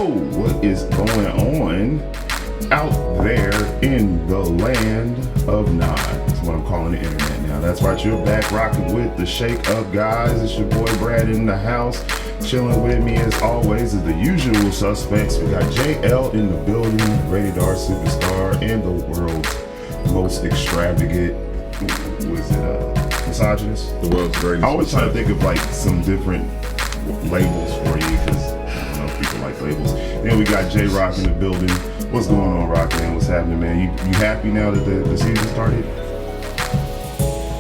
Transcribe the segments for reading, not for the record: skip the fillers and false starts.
what is going on out there in the land of Nod? That's what I'm calling the internet now. That's right, you're back rocking with the Shake Up guys. It's your boy Brad in the house. Chilling with me as always is the usual suspects. We got JL in the building, Rated R superstar, and the world's most extravagant, misogynist? The world's greatest. I always try to think of like some different labels for you because I don't know if people like labels. Then we got J Rock in the building. What's going on, Rock man? What's happening, man? You happy now that the season started?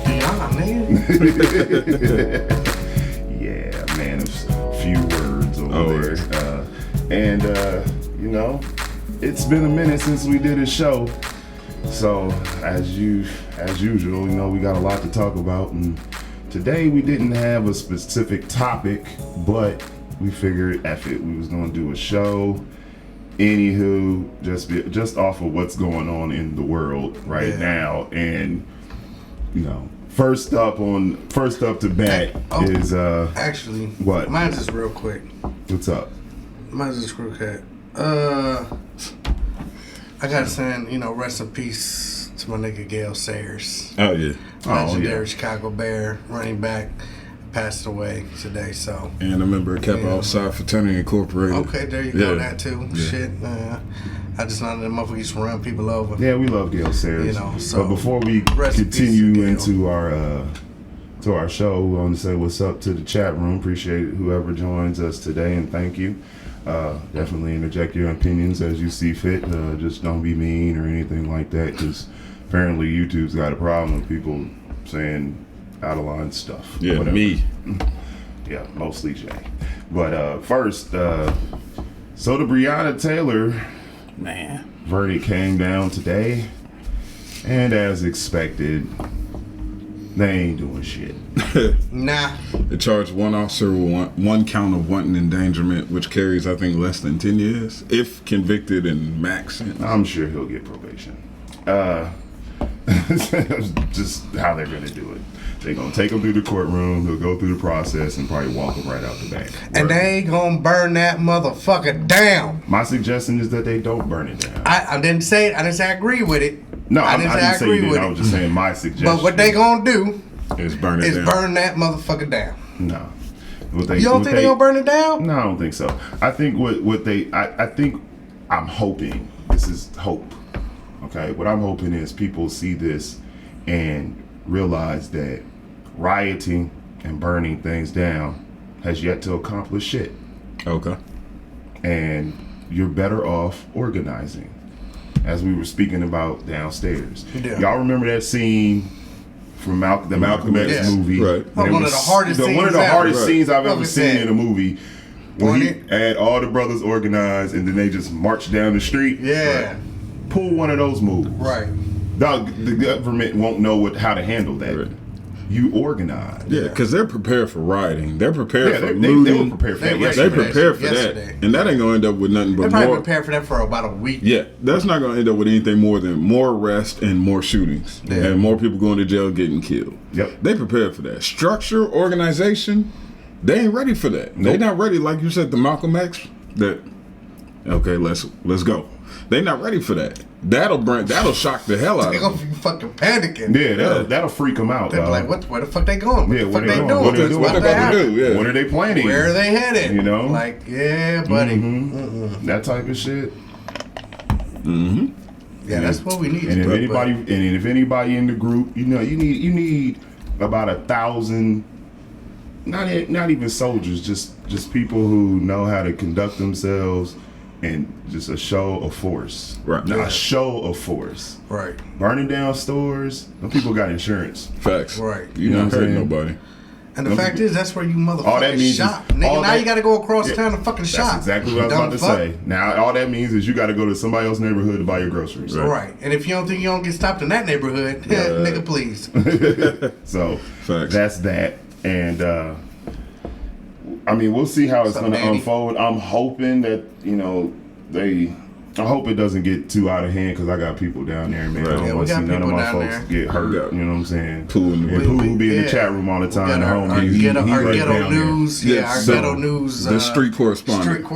Yeah, man. Yeah, man. There's a few words over there. And you know, it's been a minute since we did a show. So as usual, you know, we got a lot to talk about, and today we didn't have a specific topic, but we figured we was gonna do a show. Anywho, just off of what's going on in the world right now, and you know, first up to bat is actually what? Mine's just real quick. What's up? Mine's just real quick. I gotta send, rest in peace to my nigga Gale Sayers. Oh yeah. Legendary Chicago Bear running back, passed away today. So. And a member of Kappa Outside Fraternity Incorporated. Okay, there you go. That too. Yeah. Shit. I just know that motherfucker used to run people over. Yeah, we love Gale Sayers. So. But before we continue into our show, we want to say what's up to the chat room. Appreciate whoever joins us today, and thank you. Definitely interject your opinions as you see fit. Just don't be mean or anything like that, because apparently YouTube's got a problem with people saying out of line stuff. Yeah, whatever. Me. Yeah, mostly Jay. But first, so the Breonna Taylor verdict came down today, and as expected, they ain't doing shit. Nah. They charged one officer with one count of wanton endangerment, which carries, I think, less than 10 years, if convicted in max sentence. I'm sure he'll get probation. Just how they're going to do it. They're going to take him through the courtroom, they'll go through the process, and probably walk him right out the back. And they ain't going to burn that motherfucker down. My suggestion is that they don't burn it down. I didn't say I agree with it. No, I didn't say you did. I was just saying my suggestion. But what they going to do is burn that motherfucker down. No. You don't think they gonna burn it down? No, I don't think so. I think I'm hoping, this is hope. Okay, what I'm hoping is people see this and realize that rioting and burning things down has yet to accomplish shit. Okay. And you're better off organizing, as we were speaking about downstairs. Yeah. Y'all remember that scene from the Malcolm X movie? Right. One of the hardest scenes I've ever seen in a movie. When he had all the brothers organized and then they just marched down the street. Yeah. Right. Pull one of those moves. Right. The government won't know how to handle that. Right. You organize. Yeah, because they're prepared for rioting. They're prepared for looting. They were prepared for that. They prepared for that. And that ain't going to end up with nothing but more. They're probably prepared for that for about a week. Yeah, that's not going to end up with anything more than more arrests and more shootings. Yeah. And more people going to jail getting killed. Yep. They prepared for that. Structure, organization, they ain't ready for that. Nope. They not ready, like you said, the Malcolm X, okay, let's go. They not ready for that. That'll shock the hell out of them. They're gonna be fucking panicking. Yeah, that'll freak them out. They're like, where the fuck they going? What the fuck they doing? What they about to do? Yeah. What are they planning? Where are they headed? You know, like, yeah, buddy, that type of shit. Yeah, that's what we need. And if anybody in the group, you need about 1,000. Not even soldiers, just people who know how to conduct themselves. And just a show of force. Right. A show of force. Right. Burning down stores, them people got insurance. Facts. Right. You not hurting nobody. And the fact is, that's where you motherfuckers shop. Nigga, now you got to go across town and fucking shop. That's exactly what I was about to say. Now, all that means is you got to go to somebody else's neighborhood to buy your groceries. Right. And if you don't think you don't get stopped in that neighborhood, nigga, please. So, facts. That's that. And, I mean, we'll see how it's going to unfold. I'm hoping that, they I hope it doesn't get too out of hand because I got people down there, man. I don't want to see none of my folks get hurt. You know what I'm saying? Pooh will be in the chat room all the time. Our ghetto news. Yeah, our ghetto news. The street correspondent.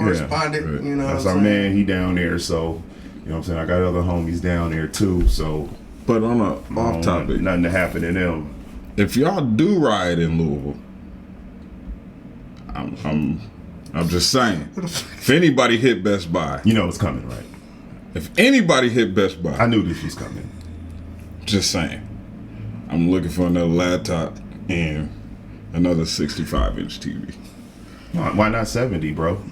You know, that's our man. He down there, so you know what I'm saying. I got other homies down there too. So, but on a off topic, nothing to happen to them. If y'all do riot in Louisville, I'm just saying. If anybody hit Best Buy, you know it's coming, right? If anybody hit Best Buy, I knew this was coming. Just saying. I'm looking for another laptop and another 65-inch TV. Why not 70, bro?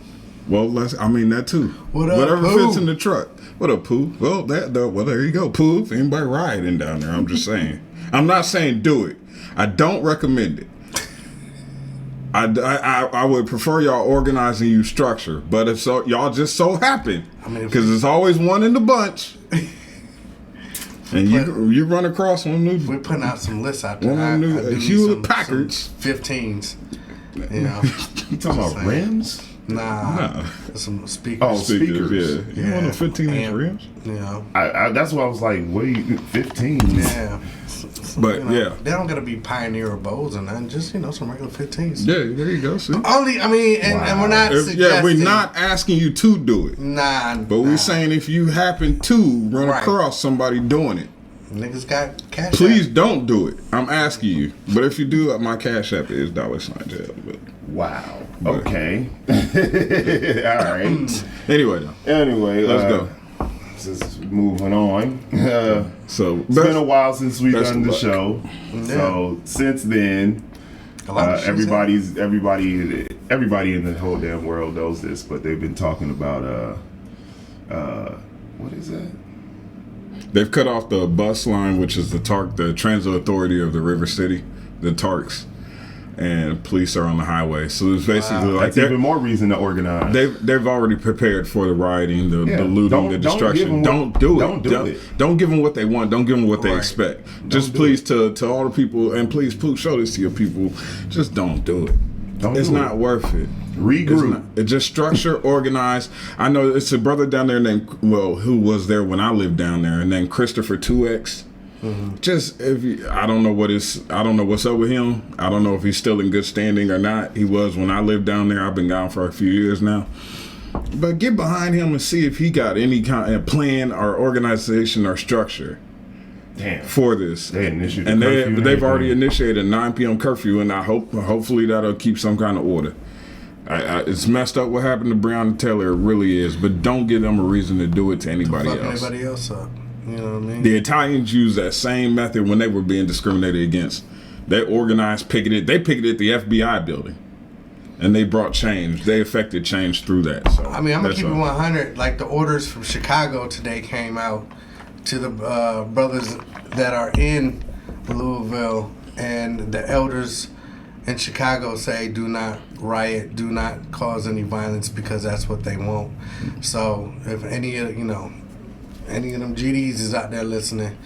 Well, that too. Whatever Pooh? fits in the truck. What up, Pooh? Well, there you go, Pooh. If anybody rioting down there, I'm just saying. I'm not saying do it. I don't recommend it. I would prefer y'all organizing you structure, but if so, y'all just so happen, because there's always one in the bunch, and you run across one new. We're putting out some lists out there. One new Hewlett Packards, 15s. You know, you talking about rims? Nah. Some speakers. Oh, speakers. Yeah. You want a 15-inch rims? Yeah. That's why I was like, wait, 15? Yeah. But they don't gotta be Pioneer or Bose and nothing. Just some regular 15s. Yeah, there you go. See? Only, and we're not suggesting. Yeah, we're not asking you to do it. But we're saying if you happen to run across somebody doing it, niggas got cash. Please don't do it. I'm asking you. But if you do, my Cash App is $jail. Wow. Okay. All right. Anyway, let's go. Just moving on. So it's been a while since we've done the show. Yeah. So since then, everybody in the whole damn world knows this, but they've been talking about what is that? They've cut off the bus line, which is the TARC, the Transit Authority of the River City, the TARCs. And police are on the highway, so it's basically like that's even more reason to organize. They've already prepared for the rioting, the looting, the destruction. Don't do it. Don't give them what they want. Don't give them what they expect. Just please to all the people, and please show this to your people. Just don't do it. It's not worth it. Regroup. It's just structure, organize. I know it's a brother down there who was there when I lived down there, named Christopher 2X. Mm-hmm. Just I don't know what's up with him. I don't know if he's still in good standing or not. He was when I lived down there. I've been gone for a few years now. But get behind him and see if he got any kind of plan or organization or structure for this. They've already initiated a 9 p.m. curfew, and hopefully that'll keep some kind of order. It's messed up what happened to Breonna Taylor. It really is. But don't give them a reason to do it to anybody else. Anybody else up. You know what I mean? The Italians used that same method when they were being discriminated against. They organized, picketed the FBI building. And they brought change. They affected change through that. So I'm going to keep it 100. Like the orders from Chicago today came out to the brothers that are in Louisville. And the elders in Chicago say do not riot, do not cause any violence because that's what they want. So if any of them GDs is out there listening,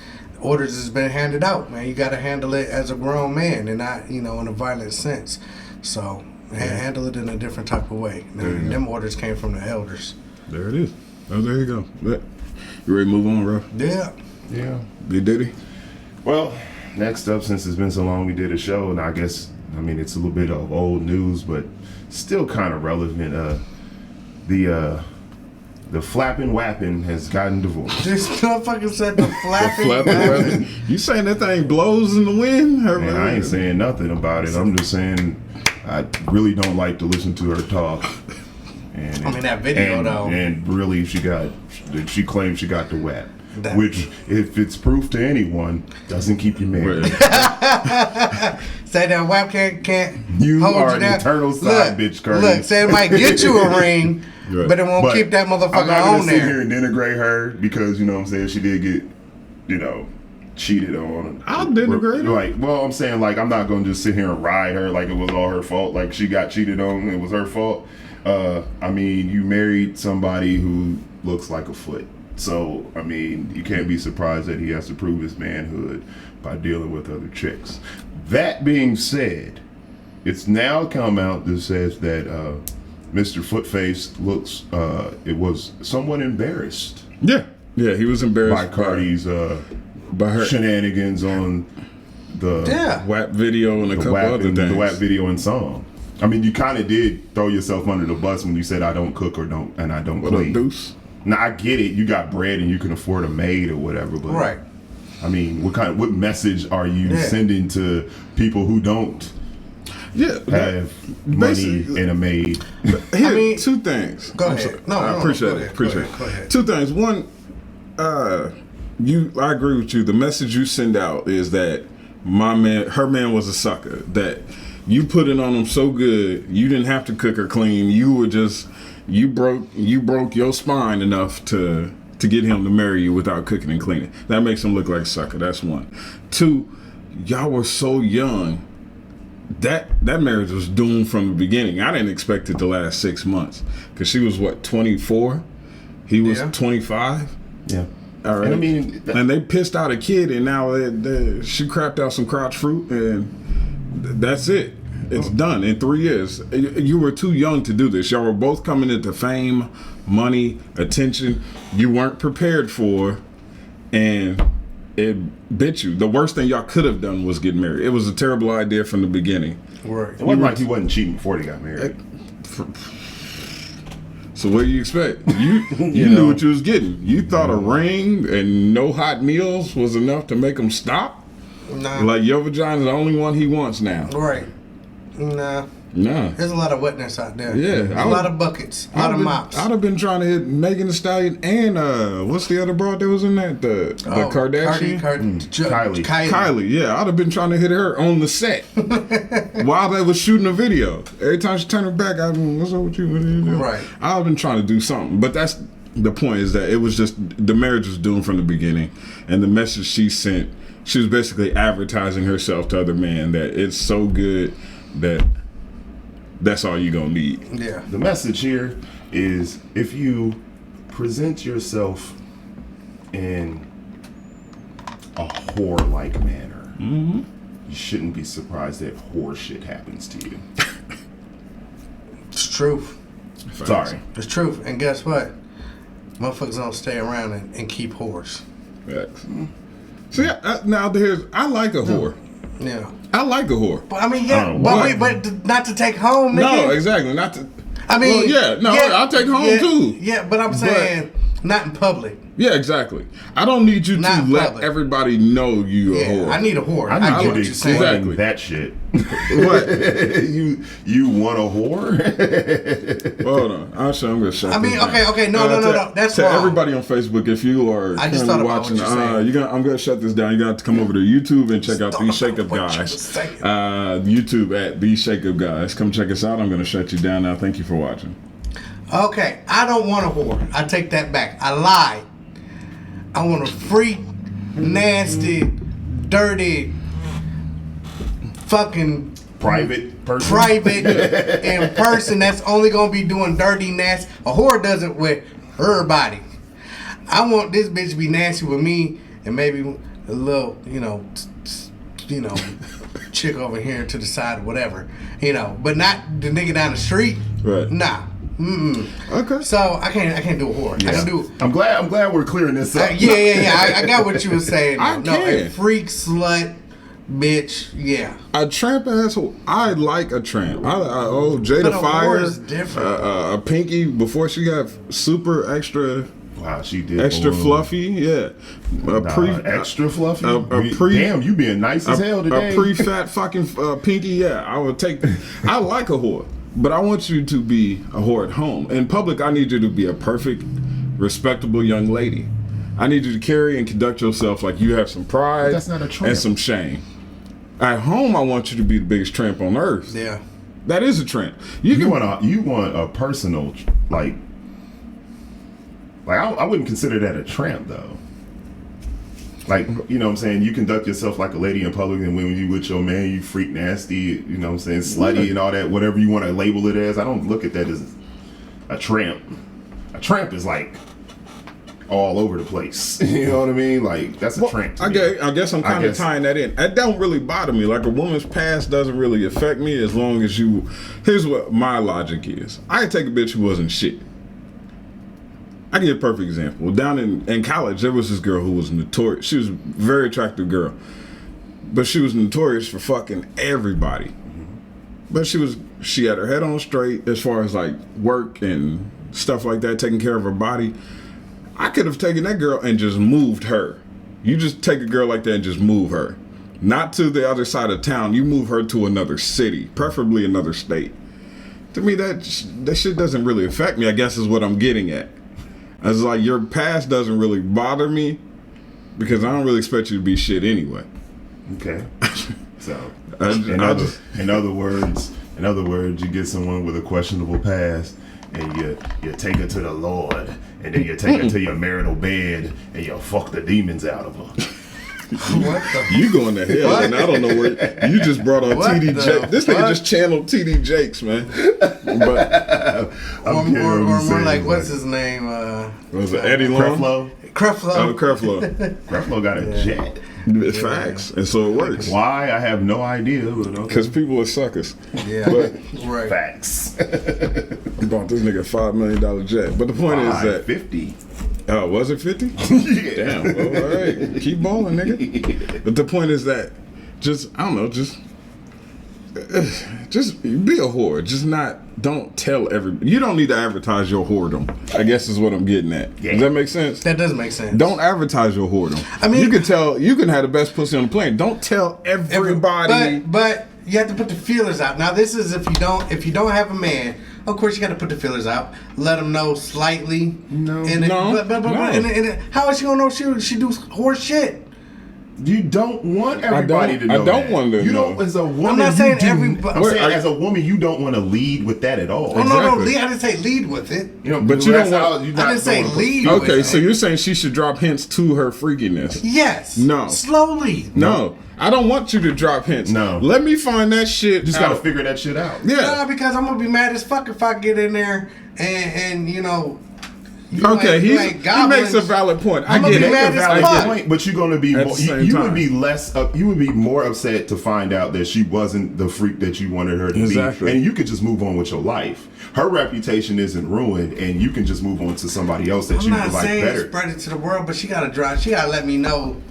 orders has been handed out, man. You got to handle it as a grown man and not, in a violent sense. So handle it in a different type of way. Them orders came from the elders. There it is. Oh, there you go. You ready to move on, bro? Yeah. Big Diddy? Well, next up, since it's been so long we did a show, and I guess, it's a little bit of old news, but still kind of relevant. The Flappin' Wappin' has gotten divorced. This motherfucker said the Flappin' Wappin'. You saying that thing blows in the wind? Man, I ain't saying nothing about it. I'm just saying I really don't like to listen to her talk. And that video though. And really, she claims she got the WAP. Which, if it's proof to anyone, doesn't keep you married. Say that WAP can't you hold are you an down. eternal side bitch, Curtis. Look, say it might get you a ring, but it won't keep that motherfucker on there. I'm not going to sit here and denigrate her because, she did get, cheated on. I'll denigrate her. I'm saying, I'm not going to just sit here and ride her like it was all her fault. Like, she got cheated on, it was her fault. You married somebody who looks like a foot. So, you can't be surprised that he has to prove his manhood by dealing with other chicks. That being said, it's now come out that says that Mr. Footface looks, it was somewhat embarrassed Yeah, he was embarrassed by Cardi's by her shenanigans on the WAP video and a couple other things. The WAP video and song. I mean, you kind of did throw yourself under the bus when you said I don't cook and I don't clean. Deuce? Now I get it. You got bread and you can afford a maid or whatever, but Right. I mean, what message are you sending to people who don't have money and a maid? Here, two things. Go ahead. I appreciate it. Go ahead. Two things. One, I agree with you. The message you send out is that her man was a sucker. That you put it on him so good, you didn't have to cook or clean. You were just you broke your spine enough to get him to marry you without cooking and cleaning. That makes him look like a sucker. That's one. Two, y'all were so young. That marriage was doomed from the beginning. I didn't expect it to last 6 months because she was 24, he was 25. Yeah. All right. And I mean, and they pissed out a kid, and now she crapped out some crotch fruit, and that's it. It's done in 3 years. You were too young to do this. Y'all were both coming into fame, money, attention. You weren't prepared for, and it bit you. The worst thing y'all could have done was get married. It was a terrible idea from the beginning. Right. It wasn't like he wasn't cheating before they got married. So what do you expect? You knew what you was getting. You thought a ring and no hot meals was enough to make him stop? Nah. Like your vagina's the only one he wants now. Right. Nah. There's a lot of wetness out there. Yeah. A lot of buckets. A lot of mops. I'd have been trying to hit Megan Thee Stallion and what's the other broad that was in that? The Kardashian? Kylie. Yeah, I'd have been trying to hit her on the set while they was shooting a video. Every time she turned her back, what's up with you? What are you doing? Right. I'd have been trying to do something. But that's the point, is that it was just, the marriage was doomed from the beginning. And the message she sent, she was basically advertising herself to other men that it's so good that that's all you're gonna need. Yeah. The message here is, if you present yourself in a whore-like manner, you shouldn't be surprised that whore shit happens to you. It's truth. Sorry. It's truth. And guess what? Motherfuckers don't stay around and keep whores. Facts. See, now I like a whore. Yeah. I like a whore. But I mean, but not to take home, nigga. No, exactly. Not to. I mean, I'll take home too. Yeah, but I'm saying not in public. Yeah, exactly. I don't need you to let everybody know you a whore. I need a whore. I need get you what to you're saying. explain that shit. What? you want a whore? Hold on. I'm gonna shut. I mean, this down. okay, no. That's to wrong. everybody on Facebook, if you are currently watching, I'm gonna shut this down. You're gonna have to come over to YouTube and check out These Shake Up Guys. YouTube at These Shake Up Guys. Come check us out. I'm gonna shut you down now. Thank you for watching. Okay, I don't want a whore. I take that back. I lied. I want a freak, nasty, dirty, fucking private in person that's only gonna be doing dirty, nasty. A whore does it with her body. I want this bitch to be nasty with me and maybe a little, chick over here to the side or whatever, but not the nigga down the street. Right. Nah. Okay. So I can't do a whore. Yeah. I can do. I'm glad we're clearing this up. I got what you were saying. A freak, slut, bitch. Yeah. A tramp asshole. I like a tramp. Jada Fire. Is different. A Pinky before she got super extra. Wow, she did. Extra fluffy, yeah. Extra fluffy? Damn, you being nice as hell today. A pre-fat fucking Pinky, yeah. I would take. I like a whore, but I want you to be a whore at home. In public, I need you to be a perfect, respectable young lady. I need you to carry and conduct yourself like you have some pride. That's not a tramp. And some shame. At home, I want you to be the biggest tramp on earth. Yeah. That is a tramp. You want a personal, like I wouldn't consider that a tramp though. Like, you know what I'm saying, you conduct yourself like a lady in public, and when you with your man, you freak nasty, you know what I'm saying, slutty and all that, whatever you want to label it as. I don't look at that as a tramp. A tramp is like all over the place. You know what I mean? Like that's a trend. I guess I'm kind of tying that in. That don't really bother me. Like a woman's past doesn't really affect me as long as you. Here's what my logic is. I could take a bitch who wasn't shit. I give you a perfect example. Down in college, there was this girl who was notorious. She was a very attractive girl, but she was notorious for fucking everybody. But she had her head on straight as far as like work and stuff like that, taking care of her body. I could have taken that girl and just moved her. You just take a girl like that and just move her. Not to the other side of town. You move her to another city, preferably another state. To me, that shit doesn't really affect me, I guess is what I'm getting at. It's like your past doesn't really bother me because I don't really expect you to be shit anyway. Okay. So, in other words, you get someone with a questionable past, and you take her to the Lord, and then you take her to your marital bed, and you fuck the demons out of her. What the? You going to hell, and I don't know where you just brought on TD Jakes. This nigga just channeled TD Jakes, man. But or more like what's his name? Was it Eddie Long? Creflo. Oh, Creflo. Creflo got a jet. It's facts, and so it works. Why? I have no idea. Because people are suckers. Yeah, but right. Facts. Bought this nigga $5 million jet. But the point is that 50. Oh, was it 50? Yeah. Damn. Well, all right. Keep balling, nigga. But the point is that I don't know, just be a whore. Just don't tell everybody. You don't need to advertise your whoredom, I guess is what I'm getting at. Yeah. Does that make sense? That does make sense. Don't advertise your whoredom. I mean, you can have the best pussy on the planet. Don't tell everybody. But you have to put the feelers out. Now, this is if you don't have a man. Of course, you got to put the feelers out. Let them know slightly. No. But how is she gonna know she do horse shit? You don't want everybody to know. I don't want to know. You don't, as a woman. I'm not saying everybody. I'm saying as a woman, you don't want to lead with that at all. Oh, no. I didn't say lead with it. You know, but you don't want. I didn't say lead. Okay, so you're saying she should drop hints to her freakiness? Yes. No. Slowly. No. I don't want you to drop hints. No. Let me find that shit. Just gotta figure that shit out. Yeah. No, because I'm gonna be mad as fuck if I get in there and you know. Okay, he makes a valid point. I get it. Mad as fuck. Point, but you're gonna be you would be more upset to find out that she wasn't the freak that you wanted her to be, and you could just move on with your life. Her reputation isn't ruined, and you can just move on to somebody else that you would like better. Spread it to the world, but she gotta let me know.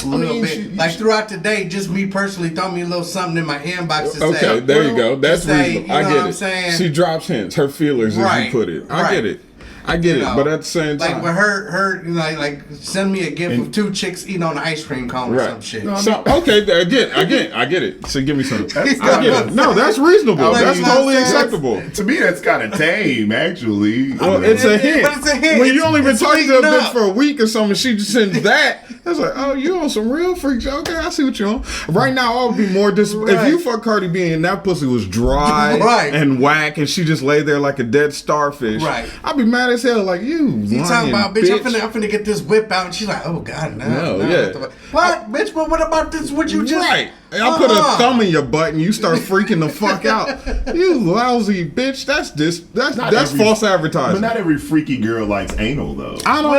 A little bit, throughout the day, just me personally, throw me a little something in my inbox to say. Okay, there you go. That's reasonable. I get it. Saying? She drops hints, her feelers, as you put it. I get it. I get it, but at the same time, like with her, like send me a gift of two chicks eating on an ice cream cone or some shit. No, okay, again, I get it. So give me some. I get it. No, that's reasonable. That's totally acceptable. To me, that's kind of tame, actually. Well, it's a hint. But it's a hint. When you only been talking to a bitch for a week or something, she just sends that. It's like, oh, you on some real freak shit. Okay, I see what you're on. Right now, I'll be more disappointed. If you fuck Cardi B and that pussy was dry and whack and she just lay there like a dead starfish, I'd be mad as hell. Like, you talking about, bitch, I'm finna get this whip out. And she's like, oh, God, no. What? Bitch, but what about this? What you just... Right. I put a thumb in your butt and you start freaking the fuck out. You lousy bitch. That's false advertising. But not every freaky girl likes anal, though. We're not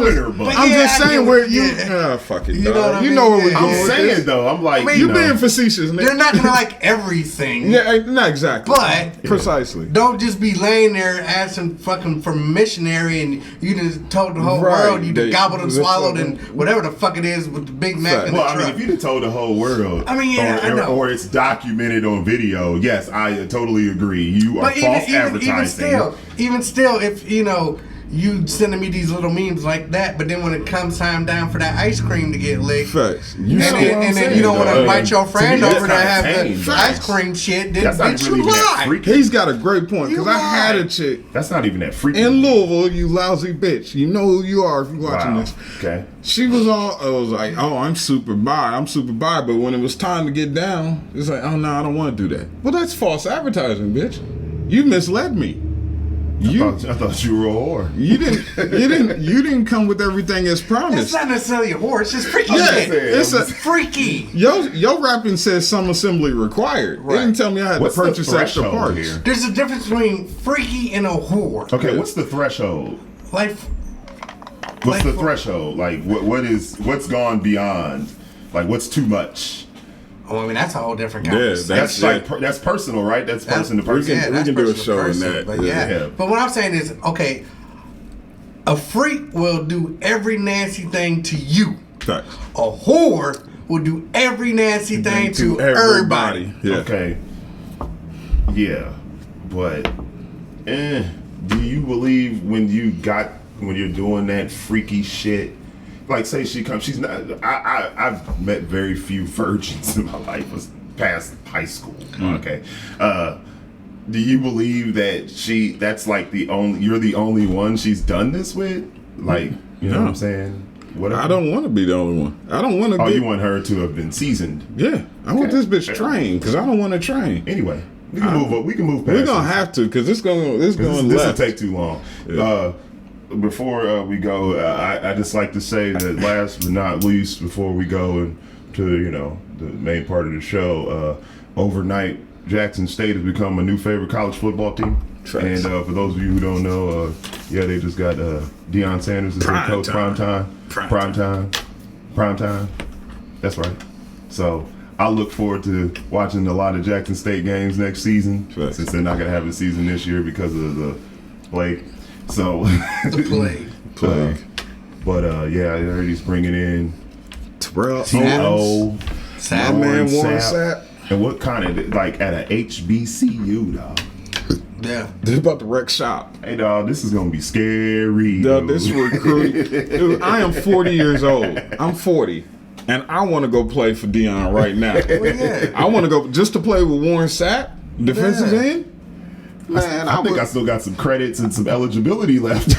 talking. I'm just saying where you... fuck it, you know what I mean? You know where we're going. I'm saying, though, I'm like... You being facetious, nigga. They're not gonna like everything. Yeah, not exactly. But... Precisely. Don't just be laying there asking fucking for missionary and you just told the whole world you just gobbled and swallowed and whatever the fuck it is with the Big Mac. Well, I mean, if you'd have told the whole world, I know. or it's documented on video, yes, I totally agree. You are false advertising. Even still, if you sending me these little memes like that, but then when it comes time down for that ice cream to get licked, and then you don't want to invite your friend over to have the ice cream shit, then bitch, you lie. He's got a great point, because I had a chick. That's not even that freaky. In Louisville, you lousy bitch. You know who you are if you're watching this. Okay. She was I was like, oh, I'm super bi. But when it was time to get down, it's like, oh, no, I don't want to do that. Well, that's false advertising, bitch. You misled me. I thought you were a whore. You didn't come with everything as promised. It's not necessarily a whore. It's just freaky Yeah, shit. it's a Freaky. your rapping says some assembly required. Right. They didn't tell me I had What's to the purchase extra threshold parts. here? There's a difference between freaky and a whore. Okay, what's the threshold? Like, What's the Like- threshold? Like, what's gone beyond? Like, what's too much? oh, I mean, that's a whole different Yeah, conversation. That's that's personal, right? That's person to person. we that's can do a person to show on person, that. But Yeah. Yeah. But what I'm saying is, okay, a freak will do every nasty thing to you. Facts. A whore will do every nasty thing to everybody. Yeah. Okay. Yeah, but do you believe when you're doing that freaky shit? Like, say she comes, she's not. I've met very few virgins in my life past high school. Okay. Do you believe that that's like you're the only one she's done this with? Like, you know what I'm saying? Whatever. I don't want to be the only one. I don't want to. Oh, you want her to have been seasoned? Yeah, I want this bitch trained because I don't want to train. Anyway, we can move up. We can move past. We're gonna this. have to because this going This will left. take too long. Yeah. Before we go, I just like to say that last but not least, before we go into the main part of the show, overnight Jackson State has become a new favorite college football team. Facts. And for those of you who don't know, they just got Deion Sanders as head coach. Prime time. That's right. So I look forward to watching a lot of Jackson State games next season, Facts. since they're not going to have a season this year because of the plague. So The plague. but I heard he's bringing in Terrell T.O. Sad my man Warren Sapp. Sapp. And what kind of, like, at a HBCU, dog? Yeah. They're about to wreck shop. Hey, dog, this is going to be scary. Dog, dude. this recruit. Dude, I am 40 years old. I'm 40. And I want to go play for Deion right now. Well, yeah. I want to go just to play with Warren Sapp, defensive Yeah. end. Man, I think I still got some credits and some eligibility left.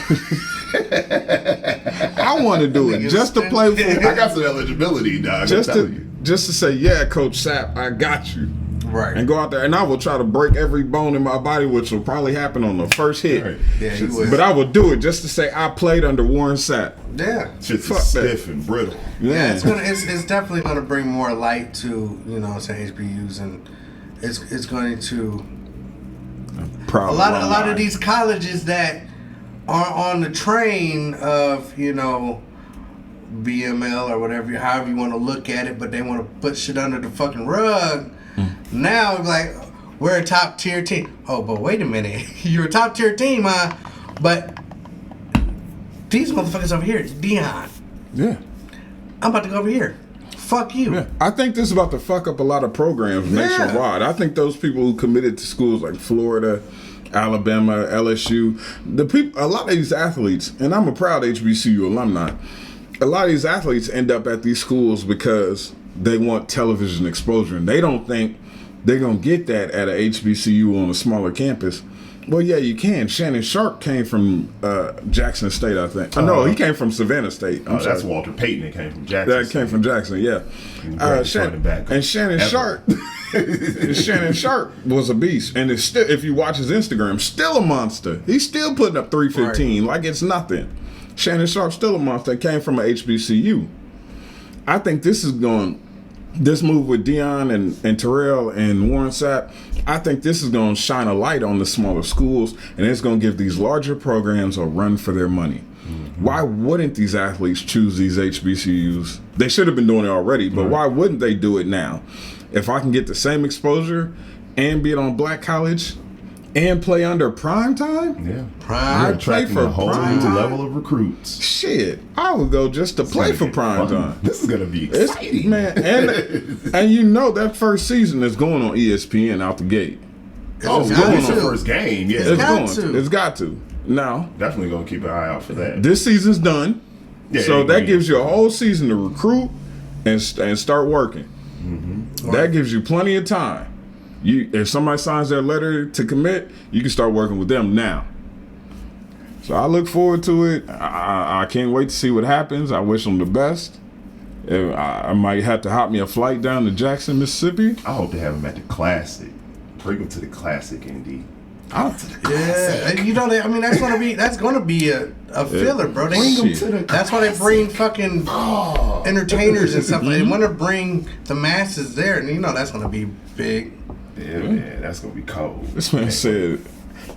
I want to do it just to play for I got some eligibility, dog. just I'm telling you. to say, yeah, Coach Sapp, I got you. Right. And go out there, and I will try to break every bone in my body, which will probably happen on the first hit. Right. Yeah, you would. But I will do it just to say I played under Warren Sapp. Yeah. Shit's Fuck that. stiff and brittle. Yeah, it's definitely going to bring more light to HBUs, and it's going to Proud a lot of these colleges that are on the train of BML or whatever, however you want to look at it, but they want to put shit under the fucking rug. Now it's like we're a top tier team. Oh, but wait a minute, you're a top tier team, but these motherfuckers over here, Deion. Yeah. I'm about to go over here. Fuck you. Yeah, I think this is about to fuck up a lot of programs nationwide. I think those people who committed to schools like Florida, Alabama, LSU, a lot of these athletes, and I'm a proud HBCU alumni, a lot of these athletes end up at these schools because they want television exposure, and they don't think they're going to get that at a HBCU on a smaller campus. Well, yeah, you can. Shannon Sharp came from Jackson State, I think. No, he came from Savannah State. I'm sorry. That's Walter Payton that came from Jackson. That came from Jackson, yeah. Shannon Sharp was a beast, and it's still, if you watch his Instagram, still a monster. He's still putting up 315 like it's nothing. Shannon Sharp's still a monster. Came from a HBCU. I think this move with Deion and Terrell and Warren Sapp, I think this is going to shine a light on the smaller schools, and it's going to give these larger programs a run for their money. Mm-hmm. Why wouldn't these athletes choose these HBCUs? They should have been doing it already, but why wouldn't they do it now? If I can get the same exposure and be it on black college and play under prime time, Prime. I play for a whole prime new time. level of recruits. Shit, I would go just to play for prime time. This is gonna be It's, exciting, man, and that first season is going on ESPN out the gate. Oh, It's it's got the to. first game. Yeah, It's got to. Now, definitely gonna keep an eye out for that. this season's done, Yeah, so yeah, that yeah. gives you a whole season to recruit and start working. That gives you plenty of time. If somebody signs their letter to commit, you can start working with them now. So I look forward to it. I can't wait to see what happens. I wish them the best. I might have to hop me a flight down to Jackson, Mississippi. I hope to have him at the Classic. Bring him to the Classic, ND. Yeah, you know, I mean, that's gonna be a filler, bro. Bring them to the That's why they bring fucking entertainers and stuff. They want to bring the masses there, and you know that's gonna be big. Yeah, man, that's gonna be cold. This man said,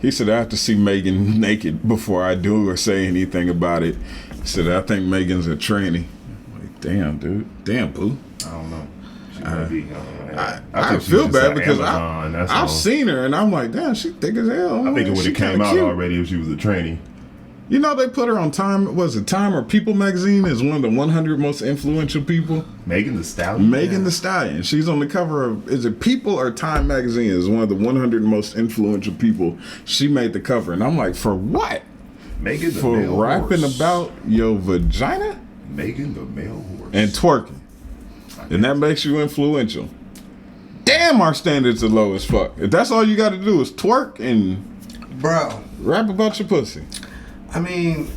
he said, I have to see Megan naked before I do or say anything about it. He said, I think Megan's a tranny. Like, damn, dude. Damn, Pooh. I don't know. She might be. I feel bad because I've seen her and I'm like, damn, she thick as hell. I think it would have came out already if she was a tranny. You know, they put her on Time, was it Time or People magazine as one of the 100 most influential people? Megan Thee Stallion. Megan Thee Stallion. She's on the cover of, is it People or Time magazine is one of the 100 most influential people. She made the cover. And I'm like, for what? Megan the For male rapping horse. about your vagina? Megan the male horse. And twerking. And that makes you influential. Damn, our standards are low as fuck. If that's all you got to do is twerk and rap about your pussy. I mean,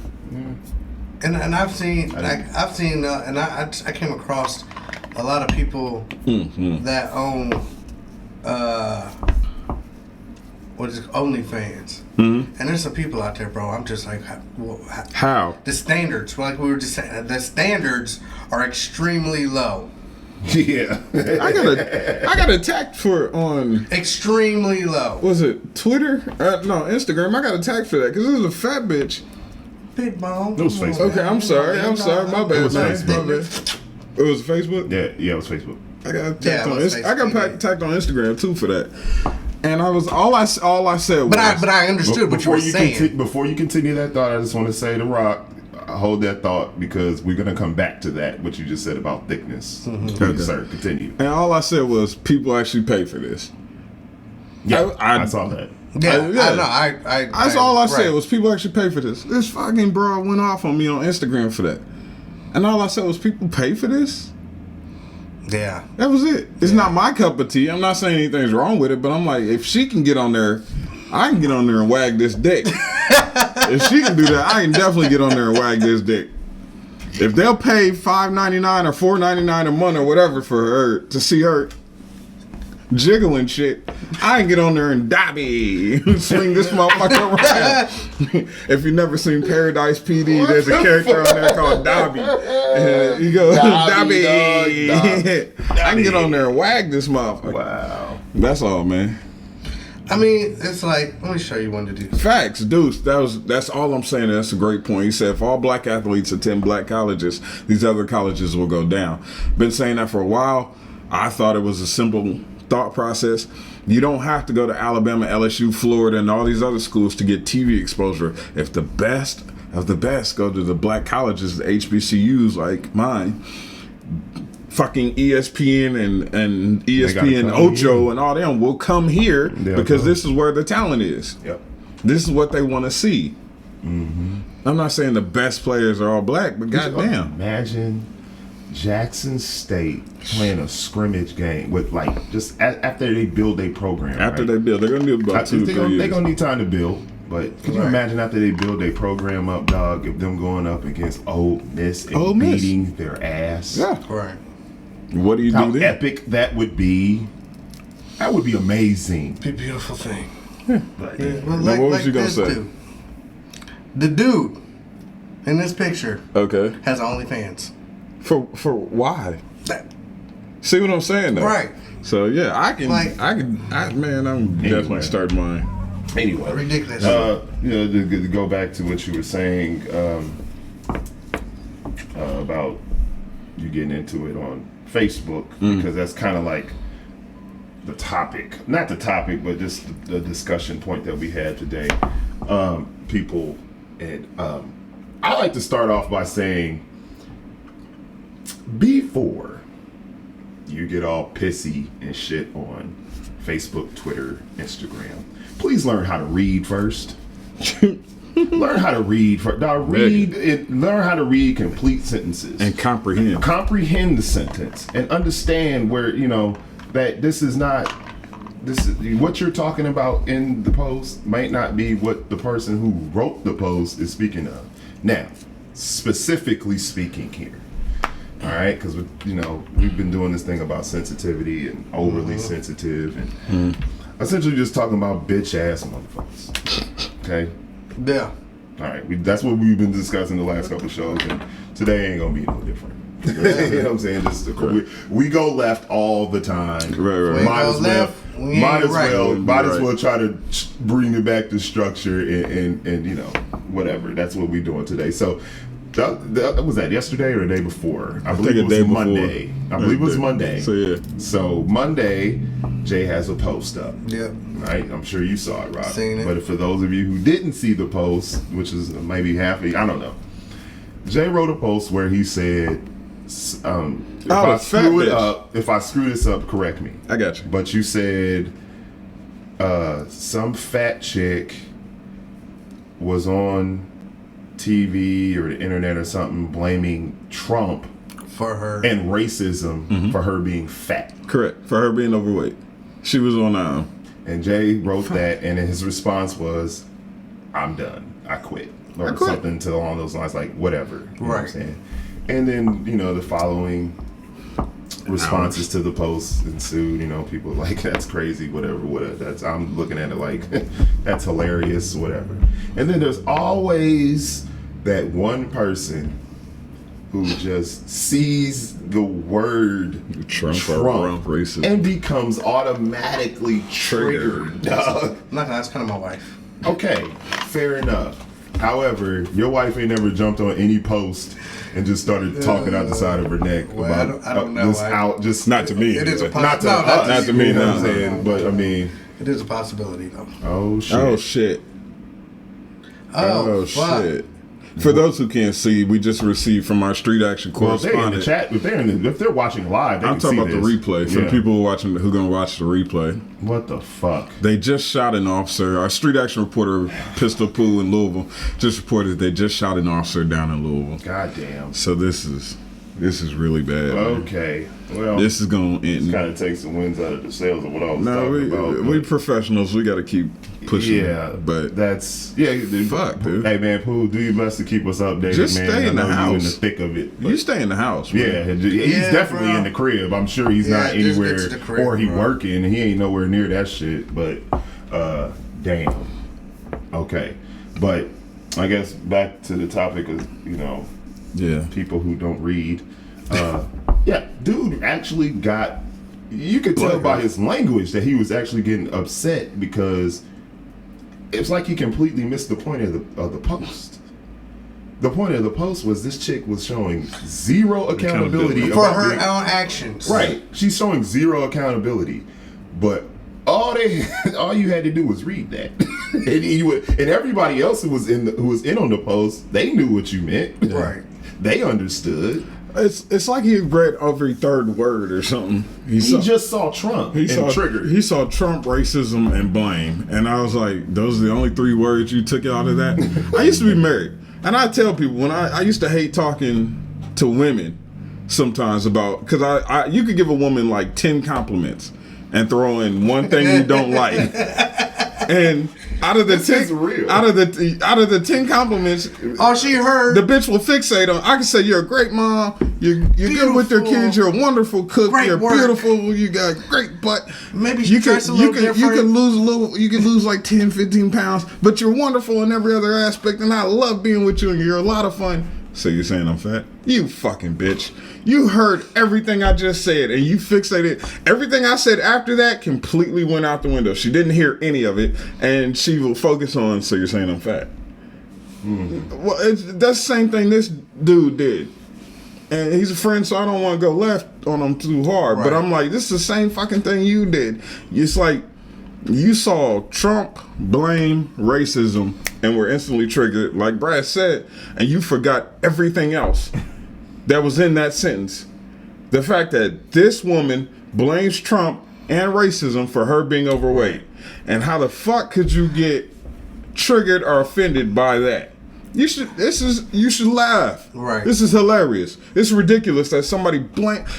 and I've seen and I came across a lot of people that own what is it, OnlyFans, and there's some people out there, bro. I'm just like, How? The standards, like we were just saying, the standards are extremely low. Yeah. I got attacked for on extremely low. Was it Twitter? No, Instagram. I got attacked for that because this is a fat bitch. Big bone. It was Facebook. Okay, I'm sorry. My bad. It was man. Facebook. My bad. It was Facebook. Yeah, it was Facebook. I got attacked on I got attacked on Instagram too for that. And I was all I said was. But I understood what you were saying. Before you continue that thought, I just want to say to Rock, hold that thought because we're gonna come back to that. What you just said about thickness. Okay. Sir, continue. And all I said was people actually pay for this. Yeah, I saw that. Yeah, I know. That's all I said was people actually pay for this. This fucking broad went off on me on Instagram for that. And all I said was people pay for this? Yeah. That was it. It's not my cup of tea. I'm not saying anything's wrong with it, but I'm like, if she can get on there, I can get on there and wag this dick. If she can do that, I can definitely get on there and wag this dick. If they'll pay $5.99 or $4.99 a month or whatever for her to see her jiggling shit, I can get on there and dabby, swing this motherfucker around. If you've never seen Paradise PD, there's a character on there called Dobby. And he goes, Dobby. I can get on there and wag this motherfucker. Wow. That's all, man. I mean, it's like, let me show you one to do. Facts, Deuce. That's all I'm saying. That's a great point. He said if all black athletes attend black colleges, these other colleges will go down. Been saying that for a while. I thought it was a simple thought process. You don't have to go to Alabama, LSU, Florida, and all these other schools to get TV exposure. If the best of the best go to the black colleges, the HBCUs like mine, fucking ESPN and ESPN Ocho and all them will come here because this is where the talent is. Yep. This is what they want to see. Mm-hmm. I'm not saying the best players are all black, but goddamn. Imagine Jackson State playing a scrimmage game with like just after they build their program. After they build, they're gonna do about 2 to 3 years. They're gonna need time to build. But can you imagine after they build their program up, dog, if them going up against Ole Miss and beating their ass? Yeah. Right. What do you do then? How epic that would be. That would be amazing. Be a beautiful thing. But what was you gonna say? Dude. The dude in this picture has OnlyFans. For why? See what I'm saying though? Right. So yeah, I'm definitely starting mine. Anyway, ridiculous. To go back to what you were saying about you getting into it on Facebook, because that's kind of like the topic, not the topic, but just the discussion point that we had today. People, and I like to start off by saying, before you get all pissy and shit on Facebook, Twitter, Instagram, please learn how to read first. Learn how to read first. Learn how to read complete sentences and comprehend. Comprehend the sentence and understand where that this is what you're talking about in the post might not be what the person who wrote the post is speaking of. Now, specifically speaking here. All right, because we've been doing this thing about sensitivity and overly sensitive, and essentially just talking about bitch ass motherfuckers. Okay. Yeah. All right. That's what we've been discussing the last couple of shows, and today ain't gonna be no different. You know what I'm saying? Just we go left all the time. Right. Might as well try to bring it back to structure and you know, whatever. That's what we're doing today. So that was that yesterday or the day before? I believe it was Monday. I believe it was Monday. So yeah. So Monday, Jay has a post up. Yep. Right? I'm sure you saw it, Rob. Seen it. But for those of you who didn't see the post, which is maybe half I don't know. Jay wrote a post where he said, if I screw this up, correct me. I got you. But you said some fat chick was on TV or the internet or something blaming Trump for her and racism for her being fat. Correct. For her being overweight. She was on and Jay wrote that, and his response was, "I'm done. I quit." Or something along those lines, like whatever. You know what I'm saying? And then, you know, the following responses to the post ensued. You know, people like, that's crazy, whatever. I'm looking at it like, that's hilarious, whatever. And then there's always that one person who just sees the word Trump racist and becomes automatically triggered. That's kind of my wife. Okay, fair enough. However, your wife ain't never jumped on any post and just started talking out the side of her neck about I don't know. Just not to me. It is a not to us. Not to me. You know what I'm saying? But I mean, it is a possibility though. Oh shit. Oh shit. For those who can't see, we just received from our street action correspondent. Well, they're in the chat. If they're watching live, they I'm talking about the replay. For the people who are gonna watch the replay. What the fuck? They just shot an officer. Our street action reporter, Pistol Pooh in Louisville, just reported they just shot an officer down in Louisville. Goddamn. So this is really bad. Okay. Man. Well, this is gonna end. Kind of takes the winds out of the sails of what I was talking about. We professionals. We got to keep pushing. Yeah, but that's fuck, dude. Hey man, Pooh, do your best to keep us updated. Just man. stay in the house. You in the thick of it. You stay in the house. Man. Yeah, he's definitely in the crib. I'm sure he's not anywhere, or he working. He ain't nowhere near that shit. But damn. Okay, but I guess back to the topic of people who don't read. Dude actually got. You could tell by his language that he was actually getting upset because it's like he completely missed the point of the post. The point of the post was this chick was showing zero accountability for her own actions. Right, she's showing zero accountability, but all you had to do was read that, and everybody else who was in on the post, they knew what you meant. Right, they understood. It's like he read every third word or something. He just saw Trump triggered. He saw Trump, racism, and blame. And I was like, those are the only 3 words you took out of that? I used to be married. And I tell people, when I used to hate talking to women sometimes about, because you could give a woman like 10 compliments and throw in one thing you don't like. And out of the 10 compliments, all she heard, the bitch will fixate on. I can say you're a great mom, you're good with your kids, you're a wonderful cook, you're beautiful, you got great butt. Maybe you can lose like 10, 15 pounds, but you're wonderful in every other aspect, and I love being with you, and you're a lot of fun. So you're saying I'm fat? You fucking bitch. You heard everything I just said, and you fixated. Everything I said after that completely went out the window. She didn't hear any of it, and she will focus on, so you're saying I'm fat. Well, that's the same thing this dude did. And he's a friend, so I don't want to go left on him too hard. Right. But I'm like, this is the same fucking thing you did. It's like, you saw Trump, blame, racism, and were instantly triggered, like Brad said, and you forgot everything else that was in that sentence. The fact that this woman blames Trump and racism for her being overweight. And how the fuck could you get triggered or offended by that? You should laugh. Right. This is hilarious. It's ridiculous that somebody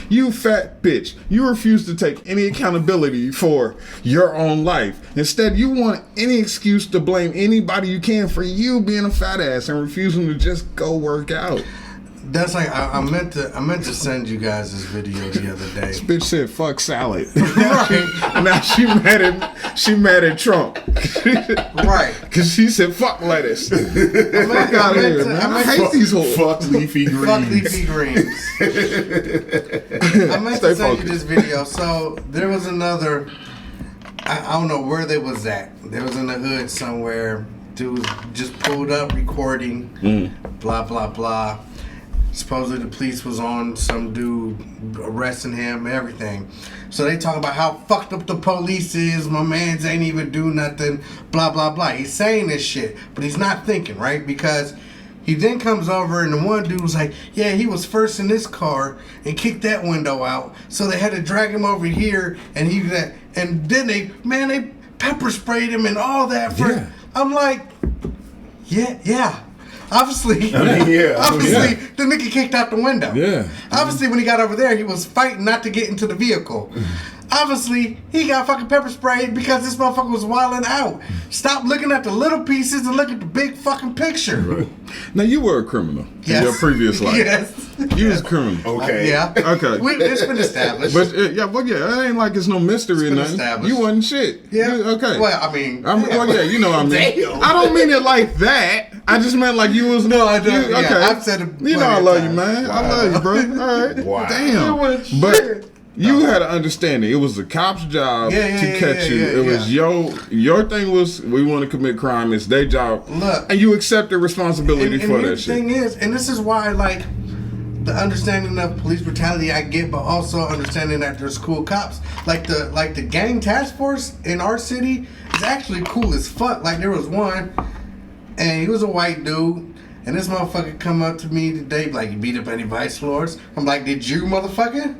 you fat bitch. You refuse to take any accountability for your own life. Instead, you want any excuse to blame anybody you can for you being a fat ass and refusing to just go work out. That's like I meant to send you guys this video the other day. This bitch said fuck salad. Right. Now she mad at Trump. Right. Cause she said fuck lettuce. Fuck out of here, man. I hate these hoes. Fuck leafy greens. Fuck leafy greens. I meant to send you this video. So there was another. I don't know where they was at. They was in the hood somewhere. Dude was just pulled up recording. Blah blah blah. Supposedly the police was on some dude arresting him, everything. So they talk about how fucked up the police is. My mans ain't even do nothing. Blah blah blah. He's saying this shit, but he's not thinking, right? Because he then comes over and the one dude was like, yeah, he was first in this car and kicked that window out. So they had to drag him over here and then they pepper sprayed him and all that. I'm like, yeah. Obviously, the nigga kicked out the window. Yeah. Obviously, when he got over there, he was fighting not to get into the vehicle. Obviously, he got fucking pepper sprayed because this motherfucker was wilding out. Stop looking at the little pieces and look at the big fucking picture. Right. Now, you were a criminal in your previous life. Yes. You was a criminal. Okay. Yeah. Okay. It's been established. But it ain't like it's no mystery or nothing. Established. You wasn't shit. Yeah. Okay. Well, I mean. You know what I mean. Damn. I don't mean it like that. I just meant like you was. No, I don't. Okay. Yeah, I've said it. You know I love you, man. I love you, bro. All right. Wow. Damn. But you had an understanding. It was the cop's job to catch you. It was your thing was we want to commit crime. It's their job. Look. And you accepted responsibility for that shit. The thing is, and this is why, like, the understanding of police brutality I get, but also understanding that there's cool cops. Like the gang task force in our city is actually cool as fuck. Like there was one, and he was a white dude, and this motherfucker come up to me today like, you beat up any vice lords? I'm like, did you, motherfucker?